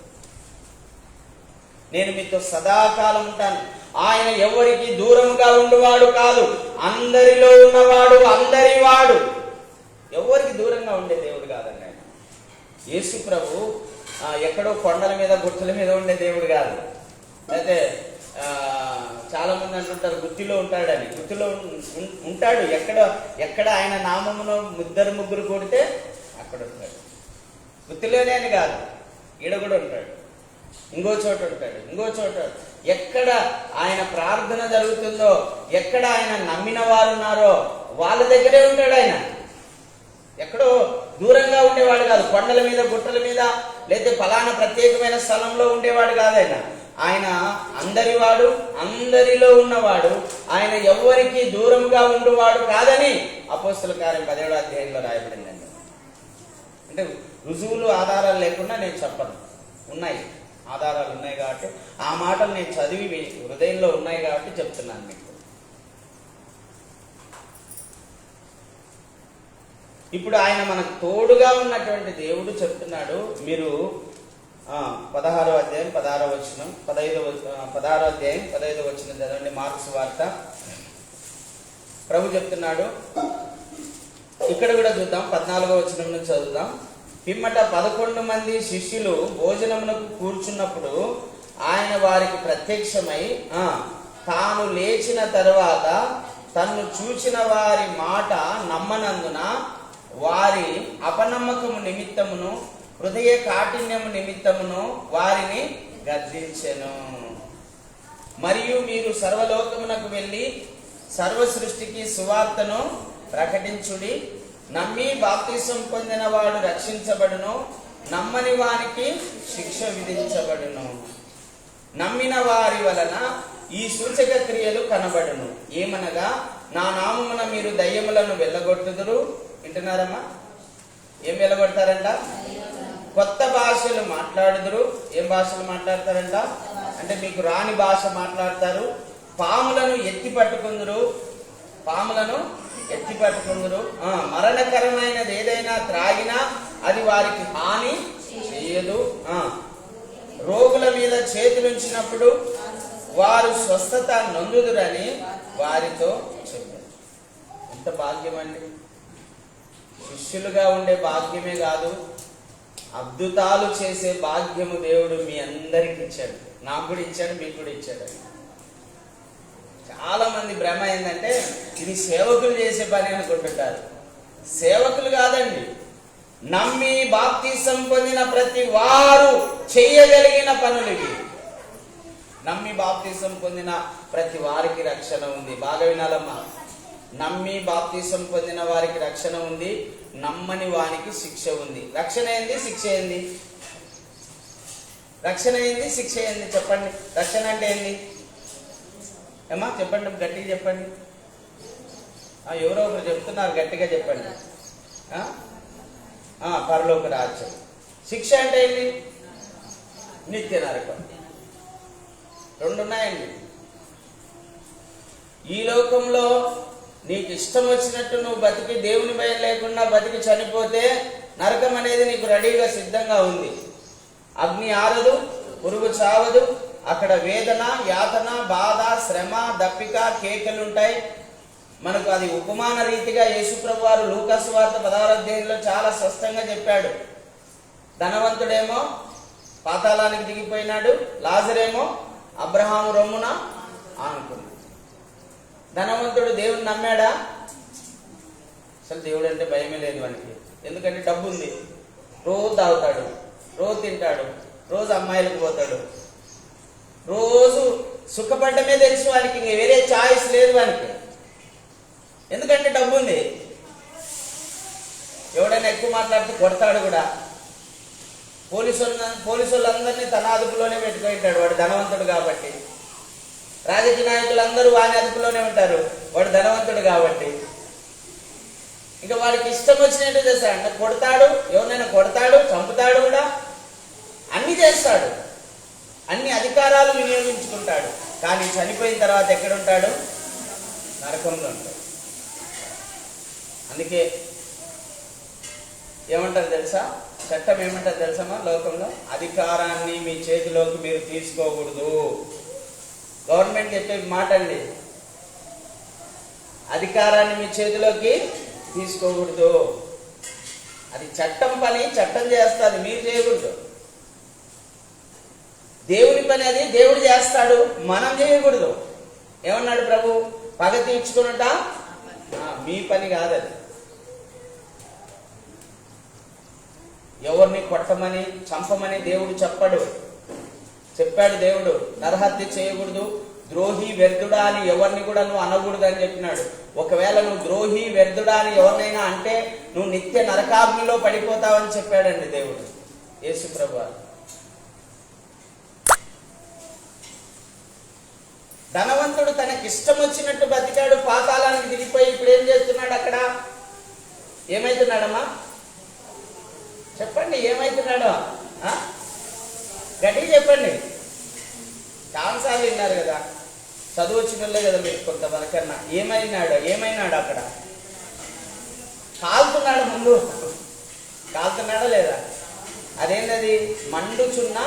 A: నేను మీతో సదాకాలం ఉంటాను. ఆయన ఎవరికి దూరంగా ఉండేవాడు కాదు, అందరిలో ఉన్నవాడు, అందరి వాడు. ఎవరికి దూరంగా ఉండే దేవుడు కాదండి ఆయన. యేసు ప్రభు ఎక్కడో కొండల మీద గుట్టల మీద ఉండే దేవుడు కాదు. అయితే చాలా మంది అంటుంటారు గుత్తిలో ఉంటాడని. గుత్తిలో ఉంటాడు. ఎక్కడ ఆయన నామమును ముగ్గురు కొడితే అక్కడ ఉంటాడు. గుత్తిలోనే అని కాదు, ఈడ కూడా ఉంటాడు, ఇంకో చోట ఉంటాడు, ఇంకో చోట. ఎక్కడ ఆయన ప్రార్థన జరుగుతుందో, ఎక్కడ ఆయన నమ్మిన వారు ఉన్నారో వాళ్ళ దగ్గరే ఉంటాడు ఆయన. ఎక్కడో దూరంగా ఉండేవాడు కాదు, కొండల మీద గుట్టల మీద లేదా ఫలానా ప్రత్యేకమైన స్థలంలో ఉండేవాడు కాదు ఆయన. ఆయన అందరి వాడు, అందరిలో ఉన్నవాడు. ఆయన ఎవరికి దూరంగా ఉండేవాడు కాదని అపోస్తల కార్యం 17వ అధ్యాయంలో రాయబడిందండి. అంటే రుజువులు, ఆధారాలు లేకుండా నేను చెప్పను. ఉన్నాయి, ఆధారాలు ఉన్నాయి కాబట్టి ఆ మాటలు నేను చదివి హృదయంలో ఉన్నాయి కాబట్టి చెప్తున్నాను మీకు. ఇప్పుడు ఆయన మనకు తోడుగా ఉన్నటువంటి దేవుడు చెప్తున్నాడు. మీరు 16వ అధ్యాయం 16వ వచనం, 16వ అధ్యాయం 15వ వచనం చదవండి. మార్క్స్ వార్త. ప్రభు చెప్తున్నాడు, ఇక్కడ కూడా చూద్దాం, 14వ వచనం నుంచి చదువుదాం. పిమ్మట 11 మంది శిష్యులు భోజనమునకు కూర్చున్నప్పుడు ఆయన వారికి ప్రత్యక్షమై తాను లేచిన తరువాత తన్ను చూచిన వారి మాట నమ్మనందున వారి అపనమ్మకము నిమిత్తమును హృదయ కాఠిన్యము నిమిత్తమును వారిని గద్దించెను. మరియు మీరు సర్వలోకమునకు వెళ్ళి సర్వ సృష్టికి సువార్తను ప్రకటించుడి. నమ్మి బాప్తిసం పొందిన వాడు రక్షించబడును, నమ్మని వానికి శిక్ష విధించబడును. నమ్మిన వారి వలన ఈ సూచక క్రియలు కనబడును. ఏమనగా నా నామమున మీరు దయ్యములను వెళ్ళగొట్టుదురు. వింటున్నారమ్మా? ఏం వెళ్ళగొడతారంట? కొత్త భాషలు మాట్లాడుదురు. ఏం భాషలు మాట్లాడతారంట? అంటే మీకు రాని భాష మాట్లాడతారు. పాములను ఎత్తి పట్టుకుందరు. పాములను ఎత్తి పట్టుకుందరు. మరణకరమైనది ఏదైనా త్రాగినా అది వారికి హాని చేయదు. రోగుల మీద చేతులుంచినప్పుడు వారు స్వస్థత నొందుదురని వారితో చెప్పారు. ఎంత భాగ్యం అండి! శిష్యులుగా ఉండే భాగ్యమే కాదు, అద్భుతాలు చేసే భాగ్యము దేవుడు మీ అందరికి ఇచ్చాడు. నాకు కూడా ఇచ్చాడు, మీకు కూడా ఇచ్చాడు. చాలా మంది భ్రమ ఏంటంటే ఇది సేవకులు చేసే పని అనుకుంటుంటారు. సేవకులు కాదండి, నమ్మి బాప్తిసం పొందిన ప్రతి వారు చేయగలిగిన పనులు ఇవి. నమ్మి బాప్తిసం పొందిన ప్రతి వారికి రక్షణ ఉంది. బాగా వినాలమ్మా. నమ్మి బాప్తిసం పొందిన వారికి రక్షణ ఉంది, నమ్మని వానికి శిక్ష ఉంది. రక్షణ ఏంది, శిక్ష ఏంది? రక్షణ ఏంది, శిక్ష ఏంది? చెప్పండి. రక్షణ అంటే ఏంది ఏమా? చెప్పండి, గట్టిగా చెప్పండి. ఎవరో ఒకరు చెప్తున్నారు, గట్టిగా చెప్పండి. పరలోక రాజ్యం. శిక్ష అంటే ఏంటి? నిత్య నరకం. రెండు ఉన్నాయండి. ఈ లోకంలో నీకు ఇష్టం వచ్చినట్టు నువ్వు బతికి దేవుని భయం లేకుండా బతికి చనిపోతే నరకం అనేది నీకు రెడీగా సిద్ధంగా ఉంది. అగ్ని ఆరదు, పురుగు చావదు, అక్కడ వేదన, యాతన, బాధ, శ్రమ, దప్పిక, కేకలు ఉంటాయి. మనకు అది ఉపమాన రీతిగా యేసుప్రభు వారు లూకా సువార్త 16వ అధ్యాయంలో చాలా స్పష్టంగా చెప్పాడు. ధనవంతుడేమో పాతాళానికి దిగిపోయినాడు, లాజరేమో అబ్రహాము రొమ్మున ఆనుకున్నాడు. ధనవంతుడు దేవుని నమ్మాడా? అసలు దేవుడు అంటే భయమే లేదు వానికి. ఎందుకంటే డబ్బు ఉంది, రోజు తాగుతాడు, రోజు తింటాడు, రోజు అమ్మాయిలకు పోతాడు, రోజు సుఖపడ్డమే తెలుసు వానికి, ఇంక వేరే ఛాయిస్ లేదు వానికి. ఎందుకంటే డబ్బు ఉంది. ఎవడైనా ఎక్కువ మాట్లాడితే కొడతాడు కూడా. పోలీసులందరినీ తన అదుపులోనే పెట్టుకుంటాడు వాడు ధనవంతుడు కాబట్టి. రాజకీయ నాయకులందరూ వాని అదుపులోనే ఉంటారు వాడు ధనవంతుడు కాబట్టి. ఇక వాడికి ఇష్టం వచ్చినట్టు చేస్తాడు. కొడతాడు, ఎవరినైనా కొడతాడు, చంపుతాడు కూడా, అన్ని చేస్తాడు, అన్ని అధికారాలు వినియోగించుకుంటాడు. కానీ చనిపోయిన తర్వాత ఎక్కడుంటాడు? నరకంలో ఉంటాడు. అందుకే ఏమంటారు తెలుసా? చట్టం ఏమంటారు తెలుసమ్మా? లోకంలో అధికారాన్ని మీ చేతిలోకి మీరు తీసుకోకూడదు. గవర్నమెంట్ చెప్పే మాట అండి, అధికారాన్ని మీ చేతిలోకి తీసుకోకూడదు. అది చట్టం పని, చట్టం చేస్తుంది, మీరు చేయకూడదు. దేవుని పని అది దేవుడు చేస్తాడు, మనం చేయకూడదు. ఏమన్నాడు ప్రభు? పగ తీర్చుకున్నట మీ పని కాదది. ఎవరిని కొట్టమని చంపమని దేవుడు చెప్పాడు దేవుడు. నరహత్య చేయకూడదు, ద్రోహి వ్యర్థుడా అని ఎవరిని కూడా నువ్వు అనకూడదు అని చెప్పినాడు. ఒకవేళ నువ్వు ద్రోహి వ్యర్థుడా అని ఎవరినైనా అంటే నువ్వు నిత్య నరకాగ్నిలో పడిపోతావని చెప్పాడండి దేవుడు, యేసు ప్రభువు. ధనవంతుడు తనకిష్టం వచ్చినట్టు బతికాడు, పాతాళానికి దిగిపోయి ఇప్పుడు ఏం చేస్తున్నాడు? అక్కడ ఏమైతున్నాడమ్మా? చెప్పండి, ఏమైతున్నాడు? గట్టిగా చెప్పండి. చాలాసార్లు విన్నారు కదా, చదువు వచ్చిన వాళ్ళే కదా మీరు కొంతవరకన్నా. ఏమైనాడు అక్కడ? కాలుతున్నాడు. ముందు కాలుతున్నాడా లేదా? అదేంటది? మండుచున్న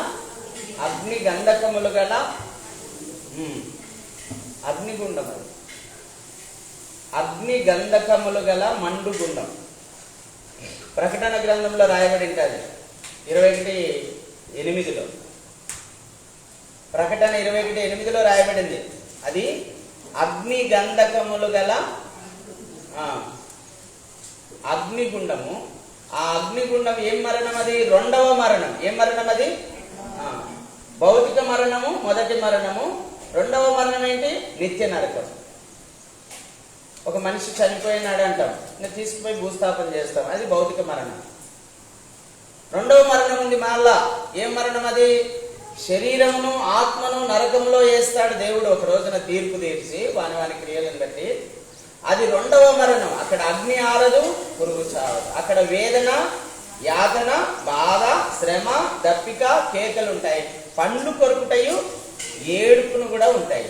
A: అగ్ని గంధకములు గల అగ్నిగుండం. అది అగ్ని గంధకములు గల మండుగుండం. ప్రకటన గ్రంథంలో రాయబడి ఉంటుంది 21:8. ప్రకటన 21:8 రాయబడింది. అది అగ్ని గంధకములు గల అగ్నిగుండము. ఆ అగ్నిగుండం ఏం మరణం? అది రెండవ మరణం. ఏం మరణం అది? భౌతిక మరణము మొదటి మరణము. రెండవ మరణం ఏంటి? నిత్య నరకం. ఒక మనిషి చనిపోయినాడు అంటాం, ఇంకా తీసుకుపోయి భూస్థాపన చేస్తాం, అది భౌతిక మరణం. రెండవ మరణం ఉంది మళ్ళా. ఏం మరణం అది? శరీరమును ఆత్మను నరకంలో వేస్తాడు దేవుడు ఒక రోజున తీర్పు తీర్చి వాని క్రియలను బట్టి. అది రెండవ మరణం. అక్కడ అగ్ని ఆరదు, పురుగు చావదు. అక్కడ వేదన, యాతన, బాధ, శ్రమ, దప్పిక, కేకలు ఉంటాయి. పండ్లు కొరుకుటయు ఏడుపును కూడా ఉంటాయి.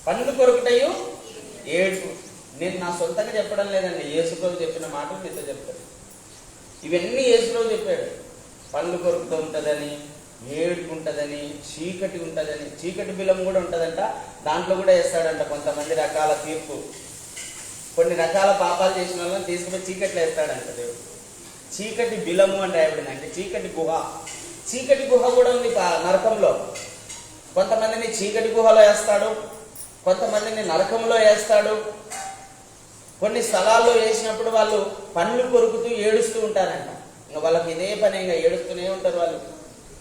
A: పండ్లు కొరుకుటయు ఏడుపు. నేను నా సొంతంగా చెప్పడం లేదండి, యేసుప్రభు చెప్పిన మాటలు మీతో చెప్తాను. ఇవన్నీ యేసుప్రభు చెప్పాడు. పండ్లు కొరుకుతూ ఉంటుందని, ఏడుపు ఉంటుందని, చీకటి ఉంటుందని, చీకటి బిలం కూడా ఉంటుందంట. దాంట్లో కూడా వేస్తాడంట కొంతమంది రకాల తీర్పు. కొన్ని రకాల పాపాలు చేసిన వాళ్ళని తీసుకుని చీకట్లో వేస్తాడంట దేవుడు. చీకటి బిలము అంటే రాయబడింది, అంటే చీకటి గుహ. చీకటి గుహ కూడా ఉంది నరకంలో. కొంతమందిని చీకటి గుహలో వేస్తాడు, కొంతమందిని నరకంలో వేస్తాడు. కొన్ని స్థలాల్లో వేసినప్పుడు వాళ్ళు పండ్లు కొరుకుతూ ఏడుస్తూ ఉంటారంట. ఇంకా వాళ్ళకి ఇదే పని, ఇంకా ఏడుస్తూనే ఉంటారు వాళ్ళు.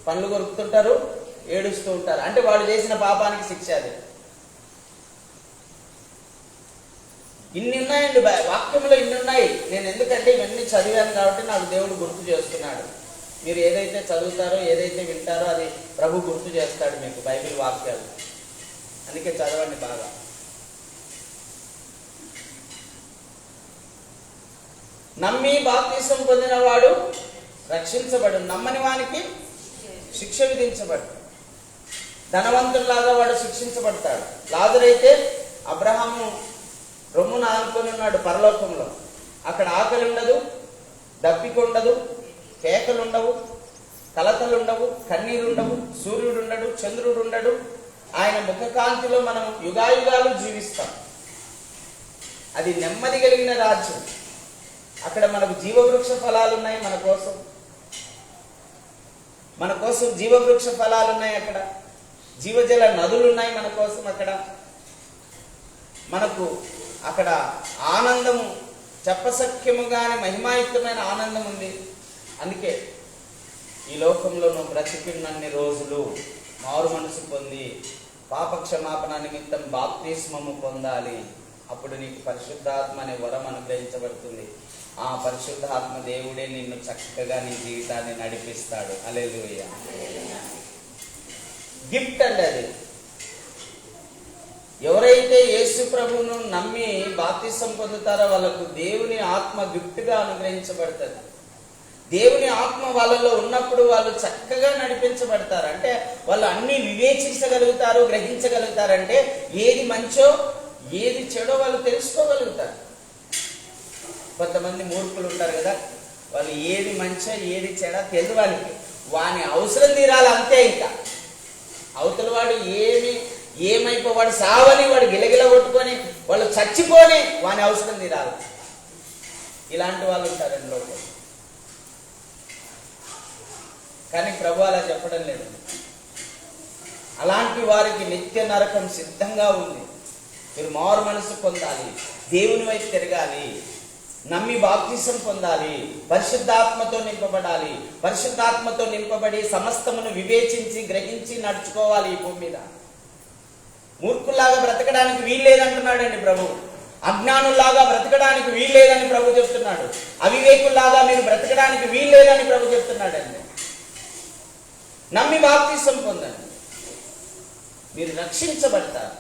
A: పండ్లు కొరుకుతుంటారు, ఏడుస్తూ ఉంటారు. అంటే వాళ్ళు చేసిన పాపానికి శిక్ష అది. ఇన్ని ఉన్నాయండి వాక్యంలో, ఇన్ని ఉన్నాయి. నేను ఎందుకంటే ఇవన్నీ చదివాను కాబట్టి నాకు దేవుడు గుర్తు చేస్తున్నాడు. మీరు ఏదైతే చదువుతారో, ఏదైతే వింటారో అది ప్రభు గుర్తు చేస్తాడు మీకు, బైబిల్ వాక్యాలు. అందుకే చదవండి బాగా. నమ్మి బాప్తిసం పొందినవాడు రక్షించబడు, నమ్మని వానికి శిక్ష విధించబడు. ధనవంతుల్లాగా వాడు శిక్షించబడతాడు. లాజరైతే అబ్రహాము రొమ్మున ఆనుకొని ఉన్నాడు పరలోకంలో. అక్కడ ఆకలి ఉండదు, దప్పిక ఉండదు, కేకలు ఉండవు, కలతలు ఉండవు, కన్నీరు ఉండవు, సూర్యుడు ఉండడు, చంద్రుడు ఉండడు. ఆయన ముఖకాంతిలో మనం యుగాయుగాలు జీవిస్తాం. అది నెమ్మది కలిగిన రాజ్యం. అక్కడ మనకు జీవవృక్ష ఫలాలు ఉన్నాయి. మన కోసం జీవవృక్ష ఫలాలు ఉన్నాయి. అక్కడ జీవజల నదులు ఉన్నాయి మన కోసం. మనకు అక్కడ ఆనందము, చెప్పసఖ్యముగానే మహిమాయుక్తమైన ఆనందం ఉంది. అందుకే ఈ లోకంలో నువ్వు బ్రతికినన్ని రోజులు మారు మనసు పొంది పాపక్షమాపణ నిమిత్తం బాప్తిస్మము పొందాలి. అప్పుడు నీకు పరిశుద్ధాత్మ అనే వరం అనుగ్రహించబడుతుంది. ఆ పరిశుద్ధాత్మ దేవుడే నిన్ను చక్కగా నీ జీవితాన్ని నడిపిస్తాడు. హల్లెలూయా. గిఫ్ట్ అండి అది. ఎవరైతే యేసు ప్రభువును నమ్మి బాప్తిసం పొందుతారో వాళ్ళకు దేవుని ఆత్మ గిఫ్ట్ గా అనుగ్రహించబడుతుంది. దేవుని ఆత్మ వాళ్ళలో ఉన్నప్పుడు వాళ్ళు చక్కగా నడిపించబడతారు. అంటే వాళ్ళు అన్ని వివేచించగలుగుతారు, గ్రహించగలుగుతారంటే ఏది మంచో ఏది చెడో వాళ్ళు తెలుసుకోగలుగుతారు. కొంతమంది మూర్ఖులు ఉంటారు కదా, వాళ్ళు ఏది మంచో ఏది చెడ తెలియదు. వాని అవసరం తీరాలి అంతే. ఇంకా అవతల వాడు ఏమైపోవాడు సావని, వాడు గిలగిల కొట్టుకొని వాళ్ళు చచ్చిపోని వాని అవసరం తీరాలి. ఇలాంటి వాళ్ళు ఉంటారండి లోపల. కానీ ప్రభు అలా చెప్పడం లేదు. అలాంటి వారికి నిత్య నరకం సిద్ధంగా ఉంది. మీరు మారు మనసు పొందాలి, దేవుని వైపు తిరగాలి, నమ్మి బాప్తిసం పొందాలి, పరిశుద్ధాత్మతో నింపబడాలి. పరిశుద్ధాత్మతో నింపబడి సమస్తమును వివేచించి గ్రహించి నడుచుకోవాలి ఈ భూమి మీద. మూర్ఖుల్లాగా బ్రతకడానికి వీల్లేదంటున్నాడండి ప్రభు. అజ్ఞానుల్లాగా బ్రతకడానికి వీల్లేదని ప్రభు చెప్తున్నాడు. అవివేకుల్లాగా మీరు బ్రతకడానికి వీల్లేదని ప్రభు చెప్తున్నాడండి. నమ్మి బాప్తిసం పొందండి, మీరు రక్షించబడతారు.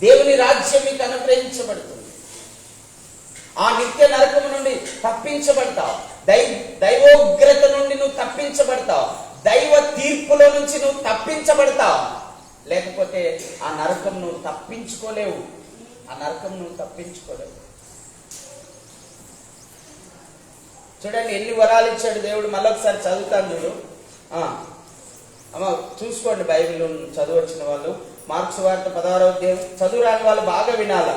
A: దేవుని రాజ్యం మీకు అనుగ్రహించబడుతుంది. ఆ నిత్య నరకము నుండి తప్పించబడతావు. దైవోగ్రత నుండి నువ్వు తప్పించబడతావు. దైవ తీర్పులో నుంచి నువ్వు తప్పించబడతావు. లేకపోతే ఆ నరకం నువ్వు తప్పించుకోలేవు. చూడండి ఎన్ని వరాలు ఇచ్చాడు దేవుడు. మళ్ళొకసారి చదువుతాను చూడు. అమ్మ చూసుకోండి, బైబిల్ చదువు వచ్చిన వాళ్ళు. మార్క్స్ వార్త 16వ అధ్యాయం. చదువు రాని వాళ్ళు బాగా వినాల.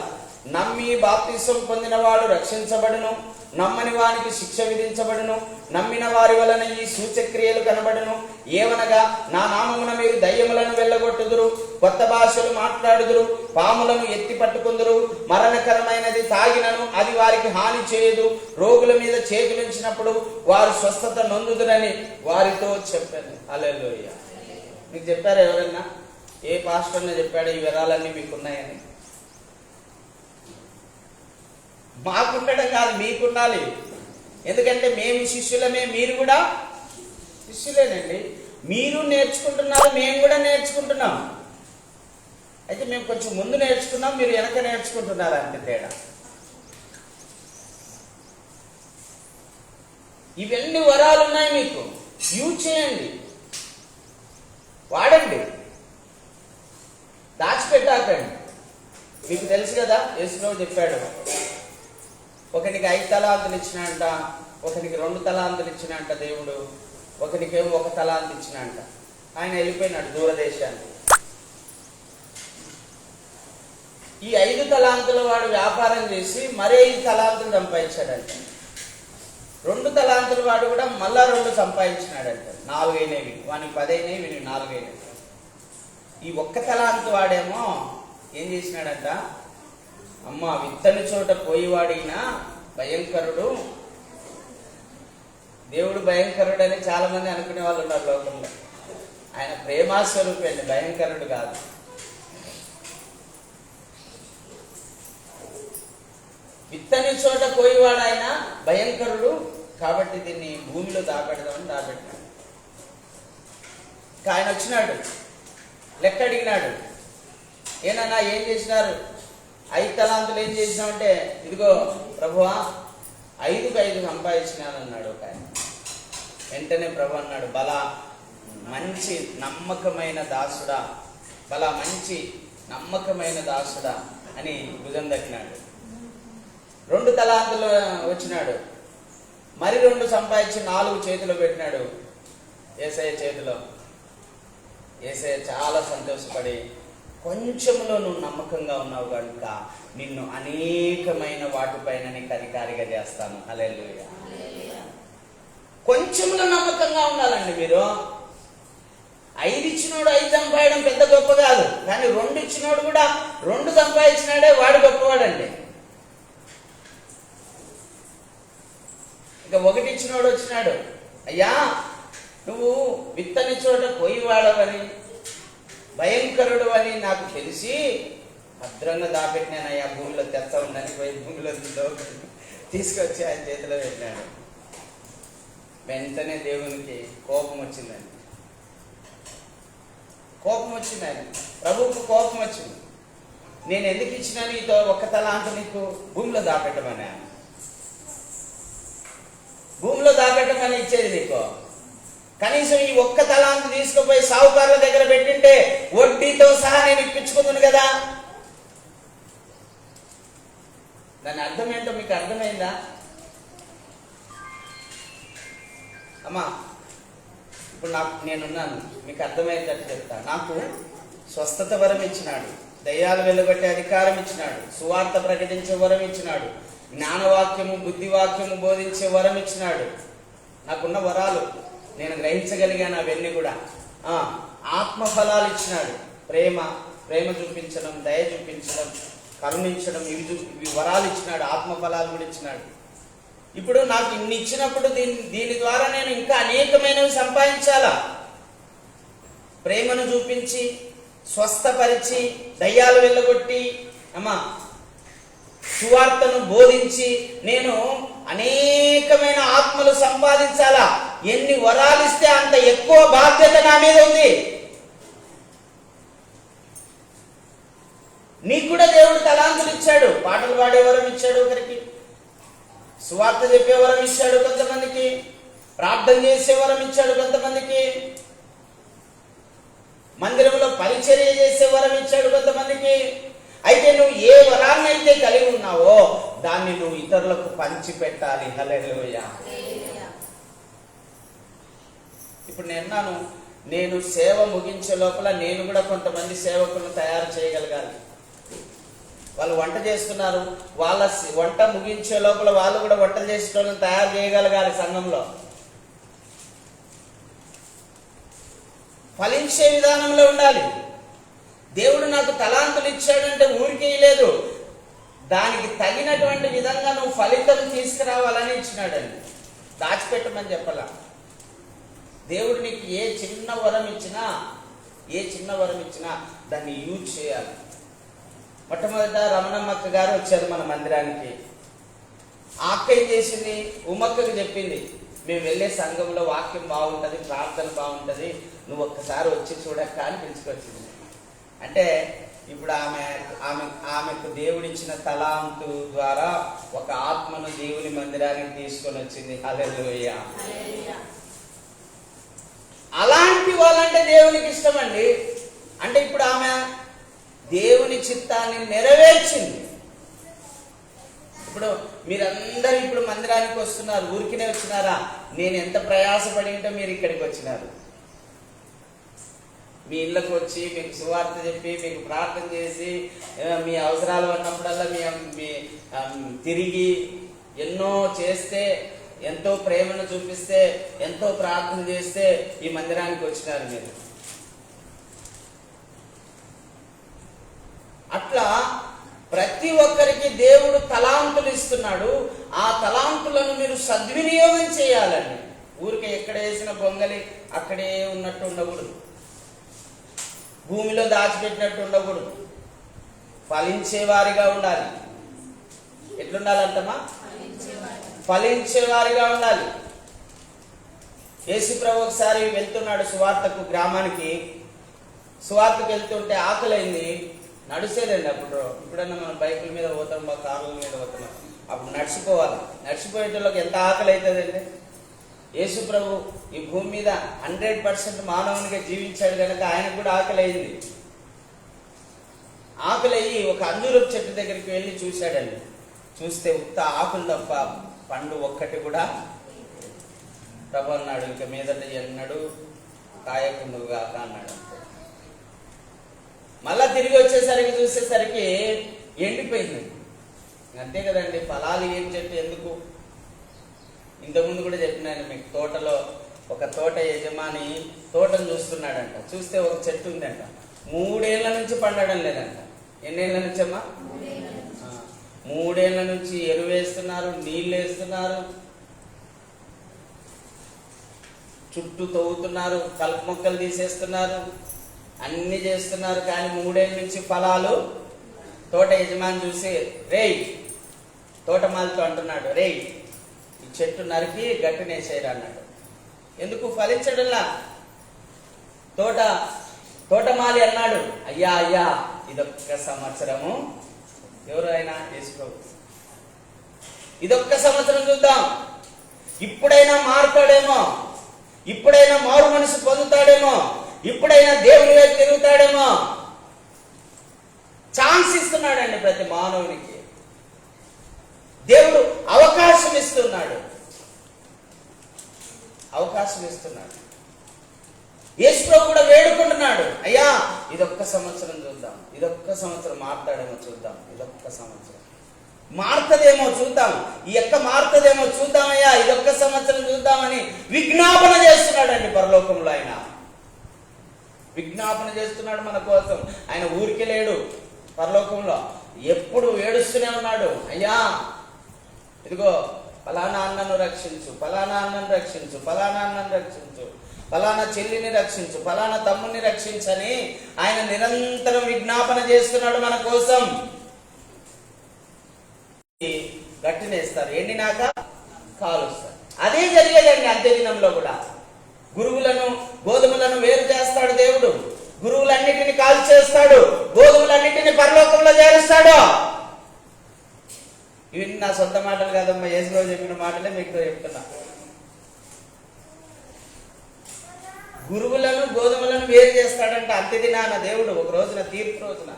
A: నమ్మి బాప్తిసం పొందిన వాడు రక్షించబడును, నమ్మని వానికి శిక్ష విధించబడును. నమ్మిన వారి వలన ఈ సూచక్రియలు కనబడును. ఏవనగా నా నామమున మీరు దయ్యములను వెళ్ళగొట్టుదురు, కొత్త భాషలు మాట్లాడుదురు, పాములను ఎత్తి పట్టుకుందురు, మరణకరమైనది తాగినను అది వారికి హాని చేయదు, రోగుల మీద చేతులుంచినప్పుడు వారు స్వస్థత నొందుదురని వారితో చెప్పాను. హల్లెలూయా. మీకు చెప్పారు ఎవరన్నా? ఏ పాస్టర్ని చెప్పాడు ఈ వివరాలన్నీ మీకున్నాయని? మాకుండడం కాదు, మీకుండాలి. ఎందుకంటే మేము శిష్యులమే, మీరు కూడా శిష్యులేనండి. మీరు నేర్చుకుంటున్నారు, మేము కూడా నేర్చుకుంటున్నాం. అయితే మేము కొంచెం ముందు నేర్చుకున్నాం, మీరు వెనక నేర్చుకుంటున్నారు, అంతే తేడా. ఇవన్నీ వరాలు ఉన్నాయి మీకు, యూజ్ చేయండి, వాడండి, దాచిపెట్టాకండి. మీకు తెలుసు కదా, యేసుప్రభు చెప్పాడు, ఒకనికి 5 తలాంతులు ఇచ్చినంట, ఒకనికి 2 తలాంతులు ఇచ్చినంట దేవుడు, ఒకనికేమో 1 తలాంతు ఇచ్చినంట. ఆయన వెళ్ళిపోయినాడు దూరదేశానికి. ఈ 5 తలాంతుల వాడు వ్యాపారం చేసి మరే 5 తలాంతులు సంపాదించాడంట. 2 తలాంతుల వాడు కూడా మళ్ళా 2 సంపాదించినాడంట. 4 అయినవి, వానికి 10 అయినవి, వీనికి 4 అయినవి. ఈ 1 తలాంతు వాడేమో ఏం చేసినాడంట, అమ్మ విత్తని చోట పోయివాడినా భయంకరుడు, దేవుడు భయంకరుడు అని చాలా మంది అనుకునే వాళ్ళు ఉన్నారు లోకంలో. ఆయన ప్రేమాస్వరూపి అండి, భయంకరుడు కాదు. విత్తని చోట పోయివాడు ఆయన భయంకరుడు, కాబట్టి దీన్ని భూమిలో దాపెడదామని దాపెట్టాడు. ఆయన వచ్చినాడు, లెక్క అడిగినాడు, ఏనన్నా ఏం చేసినారు? 5 తలాంతులు ఏం చేసినామంటే, ఇదిగో ప్రభువా 5కు 5 సంపాదించినానన్నాడు ఒక ఆయన. వెంటనే ప్రభు అన్నాడు, బలా మంచి నమ్మకమైన దాసుడా, బలా మంచి నమ్మకమైన దాసుడా అని భుజం దక్కినాడు. 2 తలాంతులు వచ్చినాడు, మరి 2 సంపాదించి 4 చేతిలో పెట్టినాడు యేసయ్య చేతిలో. యేసయ్య చాలా సంతోషపడి, కొంచెంలో నువ్వు నమ్మకంగా ఉన్నావు కనుక నిన్ను అనేకమైన వాటిపైన నీకు అధికారిగా చేస్తాను. హల్లెలూయా. కొంచెంలో నమ్మకంగా ఉండాలండి మీరు. 5 ఇచ్చినోడు 5 సంపాదడం పెద్ద గొప్ప కాదు, కానీ 2 ఇచ్చినోడు కూడా 2 సంపాదించినాడే వాడు గొప్పవాడండి. ఇక 1 ఇచ్చినోడు వచ్చినాడు, అయ్యా నువ్వు విత్తని చోట పోయివాడవని, భయంకరుడు అని నాకు తెలిసి భద్రంగా దాపెట్టినానయ్యా, భూమిలో తెచ్చ ఉందని పోయి భూమిలో తీసుకొచ్చి ఆయన చేతిలో పెట్టినాడు. వెంటనే దేవునికి కోపం వచ్చిందండి. కోపం వచ్చింది ఆయన ప్రభువుకు కోపం వచ్చింది. నేను ఎందుకు ఇచ్చినా నీతో 1 తలాంతు నీకు భూమిలో దాపెట్టమని, భూమిలో దాపెట్టమని ఇచ్చేది నీకు. కనీసం ఈ 1 తలాంతు తీసుకుపోయి సావుకారుల దగ్గర పెట్టింటే వడ్డీతో సహా నేను ఇప్పించుకుందును కదా. దాని అర్థం ఏంటో మీకు అర్థమైందా అమ్మా? ఇప్పుడు నేనున్నాను, మీకు అర్థమయ్యేటట్టు చెప్తా. నాకు స్వస్థత వరం ఇచ్చినాడు, దయ్యాలు వెళ్ళగొట్టే అధికారం ఇచ్చినాడు, సువార్త ప్రకటించే వరం ఇచ్చినాడు, జ్ఞానవాక్యము బుద్ధివాక్యము బోధించే వరం ఇచ్చినాడు. నాకున్న వరాలు నేను గ్రహించగలిగాను అవన్నీ కూడా. ఆత్మఫలాలు ఇచ్చినాడు, ప్రేమ చూపించడం, దయ చూపించడం, కరుణించడం, ఇవి వరాలు ఇచ్చినాడు. ఆత్మఫలాలు కూడా ఇచ్చినాడు. ఇప్పుడు నాకు ఇన్ని ఇచ్చినప్పుడు దీని ద్వారా నేను ఇంకా అనేకమైనవి సంపాదించాలా. ప్రేమను చూపించి, స్వస్థపరిచి, దయ్యాలు వెళ్ళగొట్టి, సువార్తను బోధించి నేను అనేకమైన ఆత్మలు సంపాదించాలా. ఎన్ని వరాలు ఇస్తే అంత ఎక్కువ బాధ్యత నా మీద ఉంది. నీకు కూడా దేవుడు తలాంతులు ఇచ్చాడు. పాటలు పాడే వరం ఇచ్చాడు ఒకరికి, సువార్త చెప్పే వరం ఇచ్చాడు కొంతమందికి, ప్రార్థన చేసే వరం ఇచ్చాడు కొంతమందికి, మందిరంలో పరిచర్య చేసే వరం ఇచ్చాడు కొంతమందికి. అయితే నువ్వు ఏ వరాన్ని అయితే కలిగి ఉన్నావో దాన్ని నువ్వు ఇతరులకు పంచి పెట్టాలి. హల్లెలూయా. ఇప్పుడు నేను సేవ ముగించే లోపల నేను కూడా కొంతమంది సేవకులను తయారు చేయగలగాలి. వాళ్ళు వంట చేస్తున్నారు, వాళ్ళ వంట ముగించే లోపల వాళ్ళు కూడా వంటలు చేసేటోళ్ళని తయారు చేయగలగాలి. సంఘంలో ఫలించే విధానంలో ఉండాలి. దేవుడు నాకు తలాంతులు ఇచ్చాడంటే ఊరికే లేదు, దానికి తగినటువంటి విధంగా నువ్వు ఫలితం తీసుకురావాలని ఇచ్చినాడండి. దాచిపెట్టమని చెప్పాల. దేవుడు నీకు ఏ చిన్న వరం ఇచ్చినా దాన్ని యూజ్ చేయాలి. మొట్టమొదట రమణమ్మక్క గారు వచ్చారు మన మందిరానికి. ఆ అక్క ఏం చేసింది, ఉమ్మక్కకు చెప్పింది, మేము వెళ్ళే సంఘంలో వాక్యం బాగుంటుంది, ప్రార్థన బాగుంటుంది, నువ్వు ఒక్కసారి వచ్చి చూడక్క అని పిలుచుకొచ్చింది. అంటే ఇప్పుడు ఆమెకు దేవుడిచ్చిన తలాంతు ద్వారా ఒక ఆత్మను దేవుని మందిరానికి తీసుకొని వచ్చింది. హల్లెలూయా. అలాంటి వాళ్ళంటే దేవునికి ఇష్టమండి. అంటే ఇప్పుడు ఆమె దేవుని చిత్తాన్ని నెరవేర్చింది. ఇప్పుడు మీరందరూ ఇప్పుడు మందిరానికి వస్తున్నారు, ఊరికినే వచ్చినారా? నేను ఎంత ప్రయాసపడి ఉంటే మీరు ఇక్కడికి వచ్చినారు. మీ ఇళ్ళకు వచ్చి మీకు సువార్త చెప్పి మీకు ప్రార్థన చేసి మీ అవసరాలు ఉన్నప్పుడల్లా మీ తిరిగి ఎన్నో చేస్తే, ఎంతో ప్రేమను చూపిస్తే, ఎంతో ప్రార్థన చేస్తే ఈ మందిరానికి వచ్చినారు మీరు. అట్లా ప్రతి ఒక్కరికి దేవుడు తలాంతులు ఇస్తున్నాడు. ఆ తలాంతులను మీరు సద్వినియోగం చేయాలండి. ఊరికే ఎక్కడ వేసిన బొంగలి అక్కడే ఉన్నట్టు ఉండకూడదు, భూమిలో దాచిపెట్టినట్టు ఉండకూడదు. ఫలించేవారిగా ఉండాలి. ఎట్లుండాలంటమ్మా? ఫలించేవారిగా ఉండాలి. యేసు ప్రభు ఒకసారి వెళ్తున్నాడు సువార్తకు, గ్రామానికి. సువార్తకు వెళ్తుంటే ఆకలైంది, నడిచేదండి. ఇప్పుడన్నా మనం బైకుల మీద పోతాం, మా కార్ల మీద పోతున్నాం. అప్పుడు నడిచిపోవాలి. నడిచిపోయేటోళ్ళకి ఎంత ఆకలి అవుతుందండి. యేసు ప్రభు ఈ భూమి మీద 100% మానవునిగా జీవించాడు కనుక ఆయనకు కూడా ఆకలి అయింది. ఆకలి అయ్యి ఒక అంజూరపు చెట్టు దగ్గరికి వెళ్ళి చూశాడండి. చూస్తే ఉత్త ఆకులు తప్ప పండు ఒక్కటి కూడా ప్రభు అన్నాడు, ఇక మీదట ఎన్నడూ కాయకుండుగాక అన్నాడు. మళ్ళా తిరిగి వచ్చేసరికి చూసేసరికి ఎండిపోయింది. అంతే కదండి, ఫలాలు ఏం చెట్టు ఎందుకు? ఇంతకుముందు కూడా చెప్పినాను మీకు, తోటలో ఒక తోట యజమాని తోటను చూస్తున్నాడంట. చూస్తే ఒక చెట్టు ఉందంట, 3 ఏళ్ల నుంచి పండడం లేదంట. ఎన్నేళ్ల నుంచి అమ్మా? 3 ఏళ్ల నుంచి ఎరువు వేస్తున్నారు, నీళ్ళు వేస్తున్నారు, చుట్టూ తవ్వుతున్నారు, కలుపు మొక్కలు తీసేస్తున్నారు, అన్ని చేస్తున్నారు. కానీ 3 ఏళ్ల నుంచి ఫలాలు. తోట యజమాని చూసి, రేయ్ తోటమాలితో అంటున్నాడు, రేయ్ ఈ చెట్టు నరికి గట్టినేసేయరు అన్నాడు. ఎందుకు ఫలించడంలా? తోటమాలి అన్నాడు, అయ్యా అయ్యా ఇదొక్క సంవత్సరము. ఎవరు ఆయన? యేసు ప్రభు. ఇదొక్క సంవత్సరం చూద్దాం, ఇప్పుడైనా మారుతాడేమో, ఇప్పుడైనా మారు మనసు పొందుతాడేమో, ఇప్పుడైనా దేవుని వైపు తిరుగుతాడేమో. ఛాన్స్ ఇస్తున్నాడండి ప్రతి మానవునికి. దేవుడు అవకాశం ఇస్తున్నాడు. యేసు ప్రభు కూడా వేడుకుంటున్నాడు, అయ్యా ఇదొక్క సంవత్సరం చూద్దాం, ఇదొక్క సంవత్సరం మారుతాడేమో చూద్దాం, ఇదొక్క సంవత్సరం మారుతుందేమో చూద్దాం, ఈ యొక్క మారుతుందేమో చూద్దామయ్యా, ఇదొక్క సంవత్సరం చూద్దామని విజ్ఞాపన చేస్తున్నాడండి. పరలోకంలో ఆయన విజ్ఞాపన చేస్తున్నాడు మన కోసం. ఆయన ఊరికి లేడు, పరలోకంలో ఎప్పుడు ఏడుస్తూనే ఉన్నాడు, అయ్యా ఇదిగో ఫలానా అన్నను రక్షించు, ఫలానా అన్నను రక్షించు, ఫలానా అన్నను రక్షించు, ఫలానా చెల్లిని రక్షించు, ఫలానా తమ్ముని రక్షించని ఆయన నిరంతరం విజ్ఞాపన చేస్తున్నాడు మన కోసం. గట్టినేస్తారు, ఎండినాక కాలుస్తారు. అదే జరిగేదండి అంత్య దినంలో కూడా. గురువులను గోధుమలను వేరు చేస్తాడు దేవుడు, గురువులన్నిటిని కాల్ చేస్తాడు, గోధుమలన్నిటిని పరలోకంలో చేరుస్తాడు. ఇవి నా సొంత మాటలు కాదమ్మా, యేసులో చెప్పిన మాటలే మీకు చెప్తున్నా. గురువులను గోధుమలను వేరు చేస్తాడంట అంత్య దినాన దేవుడు. ఒక రోజున, తీర్పు రోజున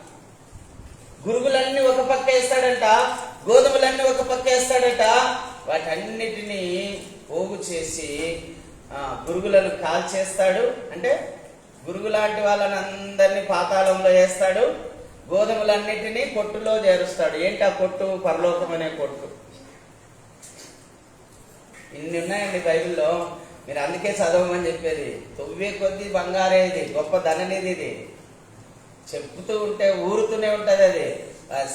A: గురువులన్నీ ఒక పక్క వేస్తాడంట, గోధుమలన్నీ ఒక పక్క వేస్తాడట. వాటన్నిటినీ పోగు చేసి గురుగులను కాల్చేస్తాడు. అంటే గురుగు లాంటి వాళ్ళని అందరినీ పాతాళంలో వేస్తాడు, గోధుమలన్నిటినీ కొట్టులో చేరుస్తాడు. ఏంటి ఆ కొట్టు? పరలోకం అనే కొట్టు. ఇన్ని ఉన్నాయండి బైబిల్లో, మీరు అందుకే చదవమని చెప్పేది. తొవ్వే కొద్దీ బంగారే, ఇది గొప్ప ధననిధి. ఇది చెప్పుతూ ఉంటే ఊరుతూనే ఉంటది. అది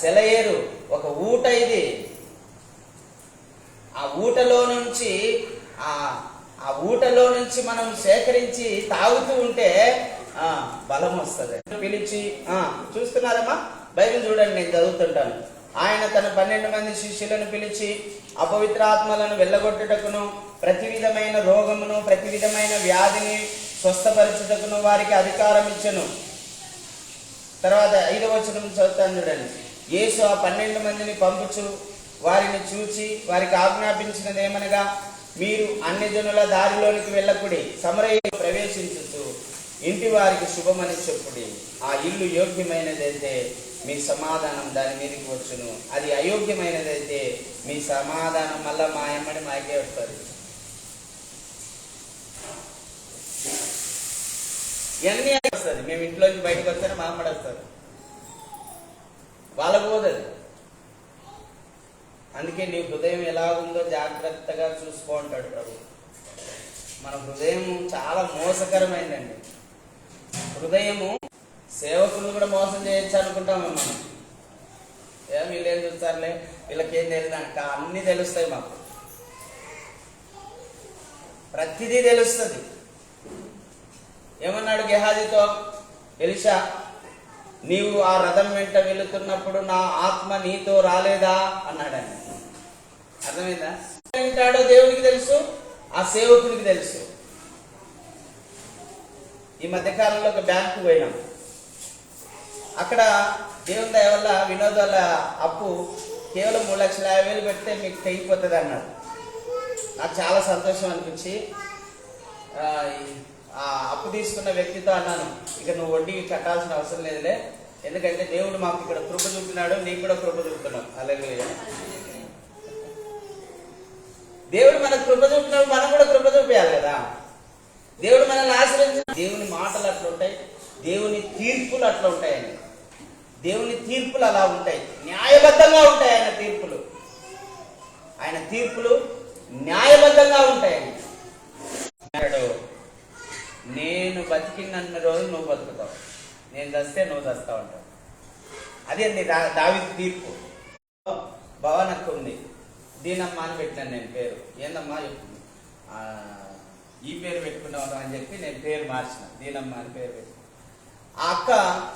A: సెలయేరు, ఒక ఊట. ఇది ఆ ఊటలో నుంచి మనం సేకరించి తాగుతూ ఉంటే బలం వస్తుంది. పిలిచి చూస్తున్నారమ్మా, బైబిల్ చూడండి, నేను చదువుతుంటాను. ఆయన తన 12 మంది శిష్యులను పిలిచి అపవిత్రాత్మలను వెళ్ళగొట్టుటకును, ప్రతి విధమైన రోగమును, ప్రతి విధమైన వ్యాధిని స్వస్థపరచుటకును వారికి అధికారం ఇచ్చెను. తర్వాత 5వ వచనం చదువుతాను చూడండి. యేసు ఆ 12 మందిని పంపుచు వారిని చూచి వారికి ఆజ్ఞాపించినది ఏమనగా, మీరు అన్ని జనుల దారిలోనికి వెళ్ళకుడి, సమరయ ప్రవేశించుచు ఇంటి వారికి శుభమని చెప్పుడి. ఆ ఇల్లు యోగ్యమైనదైతే మీ సమాధానం దాని మీదకి వచ్చును, అది అయోగ్యమైనదైతే మీ సమాధానం మళ్ళా మాయమని మాకే వస్తుంది. ఇవన్నీ వస్తుంది. మేము ఇంట్లోంచి బయటకు వస్తేనే మామడి వస్తారు, వాళ్ళకు పోదది. అందుకే నీ హృదయం ఎలా ఉందో జాగ్రత్తగా చూసుకో అంటాడు ప్రభు. మన హృదయం చాలా మోసకరమైందండి. హృదయము సేవకులు కూడా మోసం చేయొచ్చు అనుకుంటాము మనం. వీళ్ళేం చూస్తారులే, వీళ్ళకేం తెలియదు అంట. అన్నీ తెలుస్తాయి మాకు, ప్రతిదీ తెలుస్తుంది. ఏమన్నాడు గెహాజీతో ఎలీషా, నీవు ఆ రథం వెంట వెళుతున్నప్పుడు నా ఆత్మ నీతో రాలేదా అన్నాడని. అర్థమైందా? వింటాడో దేవునికి తెలుసు, ఆ సేవకునికి తెలుసు. ఈ మధ్యకాలంలో ఒక బ్యాంకు పోయినాం. అక్కడ దేవుని దయ వల్ల వినోద్ వల్ల అప్పు కేవలం 3,50,000 పెడితే మీకు తెగిపోతుంది అన్నాడు. నాకు చాలా సంతోషం అనిపించి ఆ అప్పు తీసుకున్న వ్యక్తితో అన్నాను, ఇక నువ్వు వడ్డీ కట్టాల్సిన అవసరం లేదులే, ఎందుకంటే దేవుడు మాకు ఇక్కడ కృప చూపినాడు, నీకు కూడా కృప చూపుతున్నాం. హల్లెలూయా. దేవుడు మనకు కృప చూపినాడు, మనం కూడా కృప చూపే. చేయాలి కదా. దేవుడు మనల్ని ఆశీర్వదించిన దేవుని మాటలు అట్లా ఉంటాయి, దేవుని తీర్పులు అట్లా ఉంటాయండి. దేవుని తీర్పులు అలా ఉంటాయి, న్యాయబద్ధంగా ఉంటాయి. ఆయన తీర్పులు న్యాయబద్ధంగా ఉంటాయండి. నేను బతికినన్ని రోజులు నువ్వు బతుకుతావు, నేను చస్తే నువ్వు చస్తావు అంటావు. అదే అండి దావీదు తీర్పు. భవనక్క ఉంది, దీనమ్మ అని పెట్టినాను నేను పేరు. ఏందమ్మా ఈ పేరు పెట్టుకున్నావు అని చెప్పి నేను పేరు మార్చిన, దీనమ్మ అని పేరు పెట్టి. ఆ అక్క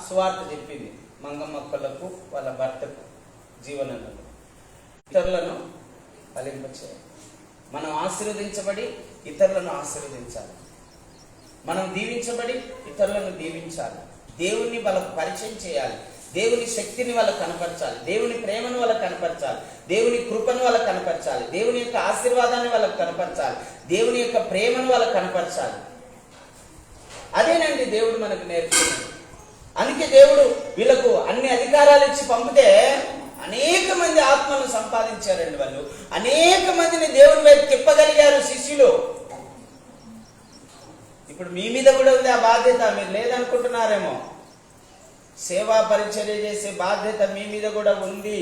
A: సువార్త చెప్పింది మంగమ్మ అక్కలకు, వాళ్ళ భర్తకు జీవనంలో. ఇతరులను ఫలింపచేయాలి. మనం ఆశీర్వదించబడి ఇతరులను ఆశీర్వదించాలి. మనం దీవించబడి ఇతరులను దీవించాలి. దేవుణ్ణి వాళ్ళకు పరిచయం చేయాలి, దేవుని శక్తిని వాళ్ళకు కనపరచాలి, దేవుని ప్రేమను వాళ్ళకు కనపరచాలి, దేవుని కృపను వాళ్ళకు కనపరచాలి, దేవుని యొక్క ఆశీర్వాదాన్ని వాళ్ళకు కనపరచాలి, దేవుని యొక్క ప్రేమను వాళ్ళకు కనపరచాలి. అదేనండి దేవుడు మనకు నేర్పుతున్నాడు. అందుకే దేవుడు వీళ్ళకు అన్ని అధికారాలు ఇచ్చి పంపితే అనేక మంది ఆత్మలను సంపాదించారండి. వాళ్ళు అనేక మందిని దేవుని వైపు తిప్పగలిగారు శిష్యులు. ఇప్పుడు మీ మీద కూడా ఉంది ఆ బాధ్యత, మీరు లేదనుకుంటున్నారేమో. సేవా పరిచర్య చేసే బాధ్యత మీ మీద కూడా ఉంది,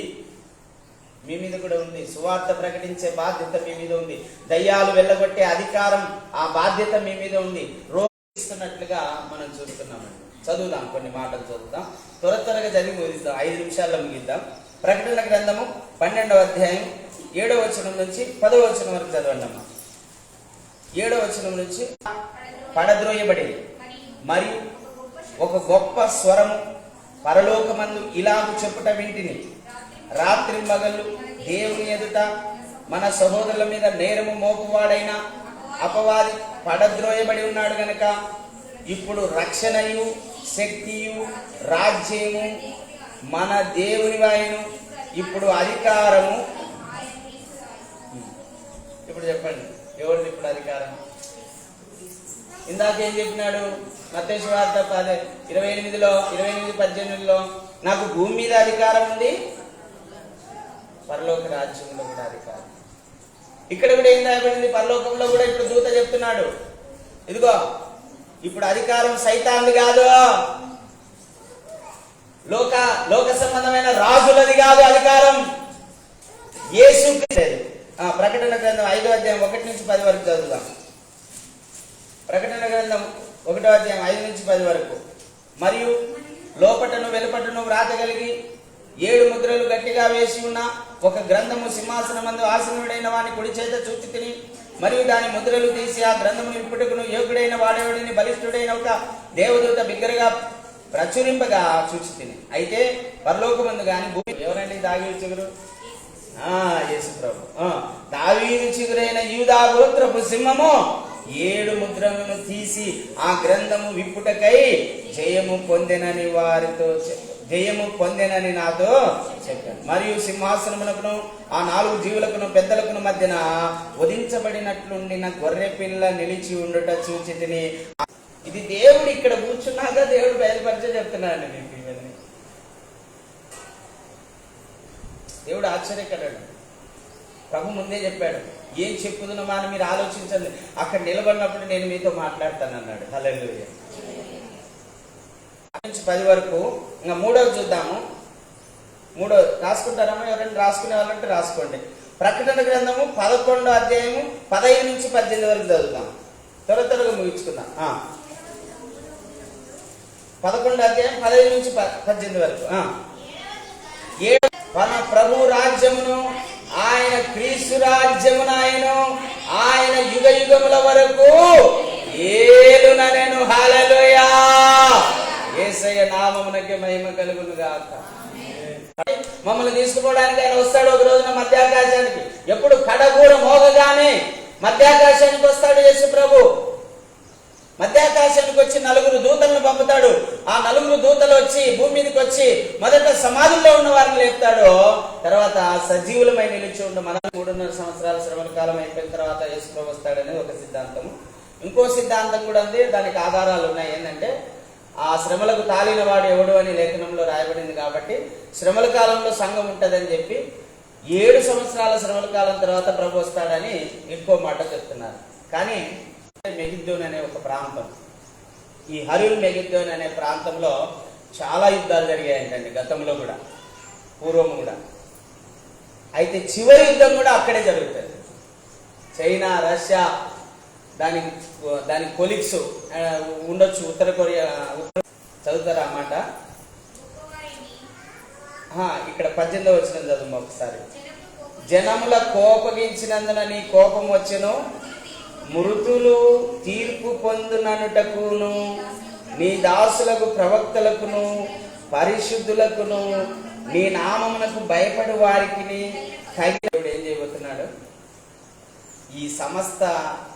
A: మీ మీద కూడా ఉంది. సువార్త ప్రకటించే బాధ్యత మీ మీద ఉంది. దయ్యాలు వెళ్ళగొట్టే అధికారం, ఆ బాధ్యత మీ మీద ఉంది. రోగిస్తున్నట్లుగా మనం చూస్తున్నామండి. చదువుదాం, కొన్ని మాటలు చదువుదాం, త్వరగా చదివి ముగిద్దాం, 5 నిమిషాల్లో ముగిద్దాం. ప్రకటన గ్రంథము 12వ అధ్యాయం 7వ వచనం నుంచి 10వ వచనం వరకు చదవండి అమ్మా. 7వ వచనం నుంచి, పడద్రోయబడి మరియు ఒక గొప్ప స్వరము పరలోకమందు ఇలాగు చెప్పుట వింటిని, రాత్రి మగళ్ళు దేవుని ఎదుట మన సహోదరుల మీద నేరము మోపువాడైన అపవాది పడద్రోయబడి ఉన్నాడు గనక ఇప్పుడు రక్షణయు శక్తియు రాజ్యము మన దేవుని వాయును, ఇప్పుడు అధికారము. ఇప్పుడు చెప్పండి, ఎవరిది ఇప్పుడు అధికారం? ఇందాకేం చెప్పినాడు మత్తయి సువార్త 28:18 నాకు భూమి మీద అధికారం ఉంది, పరలోక రాజ్యంలో కూడా అధికారం. ఇక్కడ కూడా ఏం రాయబడింది? పరలోకంలో కూడా ఇప్పుడు దూత చెప్తున్నాడు, ఇదిగో ఇప్పుడు అధికారం సైతాన్ది కాదు, లోక సంబంధమైన రాజులది కాదు అధికారం, యేసు. ప్రకటన గ్రంథం 5వ అధ్యాయం 1 నుంచి 10 వరకు చదువుదాం. ప్రకటన గ్రంథం 1వ అధ్యాయం 5 నుంచి 10 వరకు. మరియు లోపటను వెలుపటను వ్రాత కలిగి 7 ముద్రలు గట్టిగా వేసి ఉన్న ఒక గ్రంథము సింహాసనమందు ఆసీనుడైన వాని కుడి చేత చూచి తిని, మరియు దాని ముద్రలు తీసి ఆ గ్రంథమును విప్పుటకును యోగ్యుడైన వాడేవాడిని బలిష్ఠుడైన ఒక దేవదూత బిగ్గరగా ప్రచురింపగా చూచి తిని. అయితే పరలోకమందు గాని భూమి. ఎవరండి దావీదు చిగురు? యేసు ప్రభు. దావీదు చిగురైన యూదా గోత్రపు సింహము 7 ముద్రలను తీసి ఆ గ్రంథము విప్పుటకై జయము పొందెనని నాతో చెప్పాను. మరియు సింహాసనమునకును ఆ 4 జీవులకును పెద్దలకును మధ్యన వధించబడినట్లుండిన గొర్రె పిల్ల నిలిచి ఉండుట చూచి తిని. ఇది దేవుడు ఇక్కడ కూర్చున్నాక దేవుడు బయలుపరిచే చెప్తున్నాడు మీకు ఇవన్నీ. దేవుడు ఆశ్చర్యకరుడు. ప్రభు ముందే చెప్పాడు, ఏం చెప్పుదునమా అని మీరు ఆలోచించండి, అక్కడ నిలబడినప్పుడు నేను మీతో మాట్లాడతాను అన్నాడు. హల్లెలూయా. 10 వరకు. ఇంకా 3వ చూద్దాము. 3వ రాసుకుంటారమ్మా? ఎవరైనా రాసుకునే వాళ్ళంటే రాసుకోండి. ప్రకటన గ్రంథము 11వ అధ్యాయము 15 నుంచి 18 వరకు చదువుతాం, త్వరగా ముగించుకుందాం. 11వ అధ్యాయం 15 నుంచి 18 వరకు. మన ప్రభు రాజ్యమును, ఆయన క్రీస్తు రాజ్యమును ఆయన యుగ యుగముల వరకు ఏలుననెను. హల్లెలూయా. యేసయ్య నామమునకే మహిమ కలుగును గాక. మమ్మల్ని తీసుకుపోవడానికి ఆయన వస్తాడు ఒక రోజున మధ్యాకాశానికి. ఎప్పుడు కడగూడ మోగగానే మధ్యాకాశానికి వస్తాడు యేసు ప్రభు. మధ్యాకాశానికి వచ్చి 4 దూతలను పంపుతాడు. ఆ 4 దూతలు వచ్చి భూమి మీదకి వచ్చి మొదట సమాధుల్లో ఉన్న వారిని లేపుతాడు. తర్వాత సజీవులమై నిలిచి ఉండు మన 3.5 సంవత్సరాల శ్రమల కాలం అయిపోయిన తర్వాత యేసు ప్రభు వస్తాడనేది ఒక సిద్ధాంతం. ఇంకో సిద్ధాంతం కూడా ఉంది, దానికి ఆధారాలు ఉన్నాయి. ఏంటంటే ఆ శ్రమలకు తాలిన వాడు ఎవడు అని లేఖనంలో రాయబడింది. కాబట్టి శ్రమల కాలంలో సంఘం ఉంటుందని చెప్పి 7 సంవత్సరాల శ్రమల కాలం తర్వాత ప్రభు వస్తాడని ఇంకో మాట చెప్తున్నారు. కానీ మెగిద్దోన్ అనే ఒక ప్రాంతం, ఈ హరుల్ మెగిద్దోన్ అనే ప్రాంతంలో చాలా యుద్ధాలు జరిగాయంటండి గతంలో కూడా, పూర్వం కూడా. అయితే చివరి యుద్ధం కూడా అక్కడే జరుగుతుంది. చైనా, రష్యా, దాని కొలిక్స్ ఉండొచ్చు, ఉత్తర కొరియా. చదువుతారా అన్నమాట. ఇక్కడ 18వ వచనం చదువు ఒకసారి. జనముల కోపగించినందున నీ కోపం వచ్చెను, మృతులు తీర్పు పొందుననుటకును నీ దాసులకు ప్రవక్తలకును పరిశుద్ధులకును నీ నామమునకు భయపడి వారికి దేవుడు ఏం చేయబోతున్నాడు? ఈ సమస్త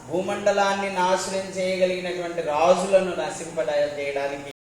A: భూమండలాన్ని నాశనం చేయగలిగినటువంటి రాజులను నశింపజేయడానికి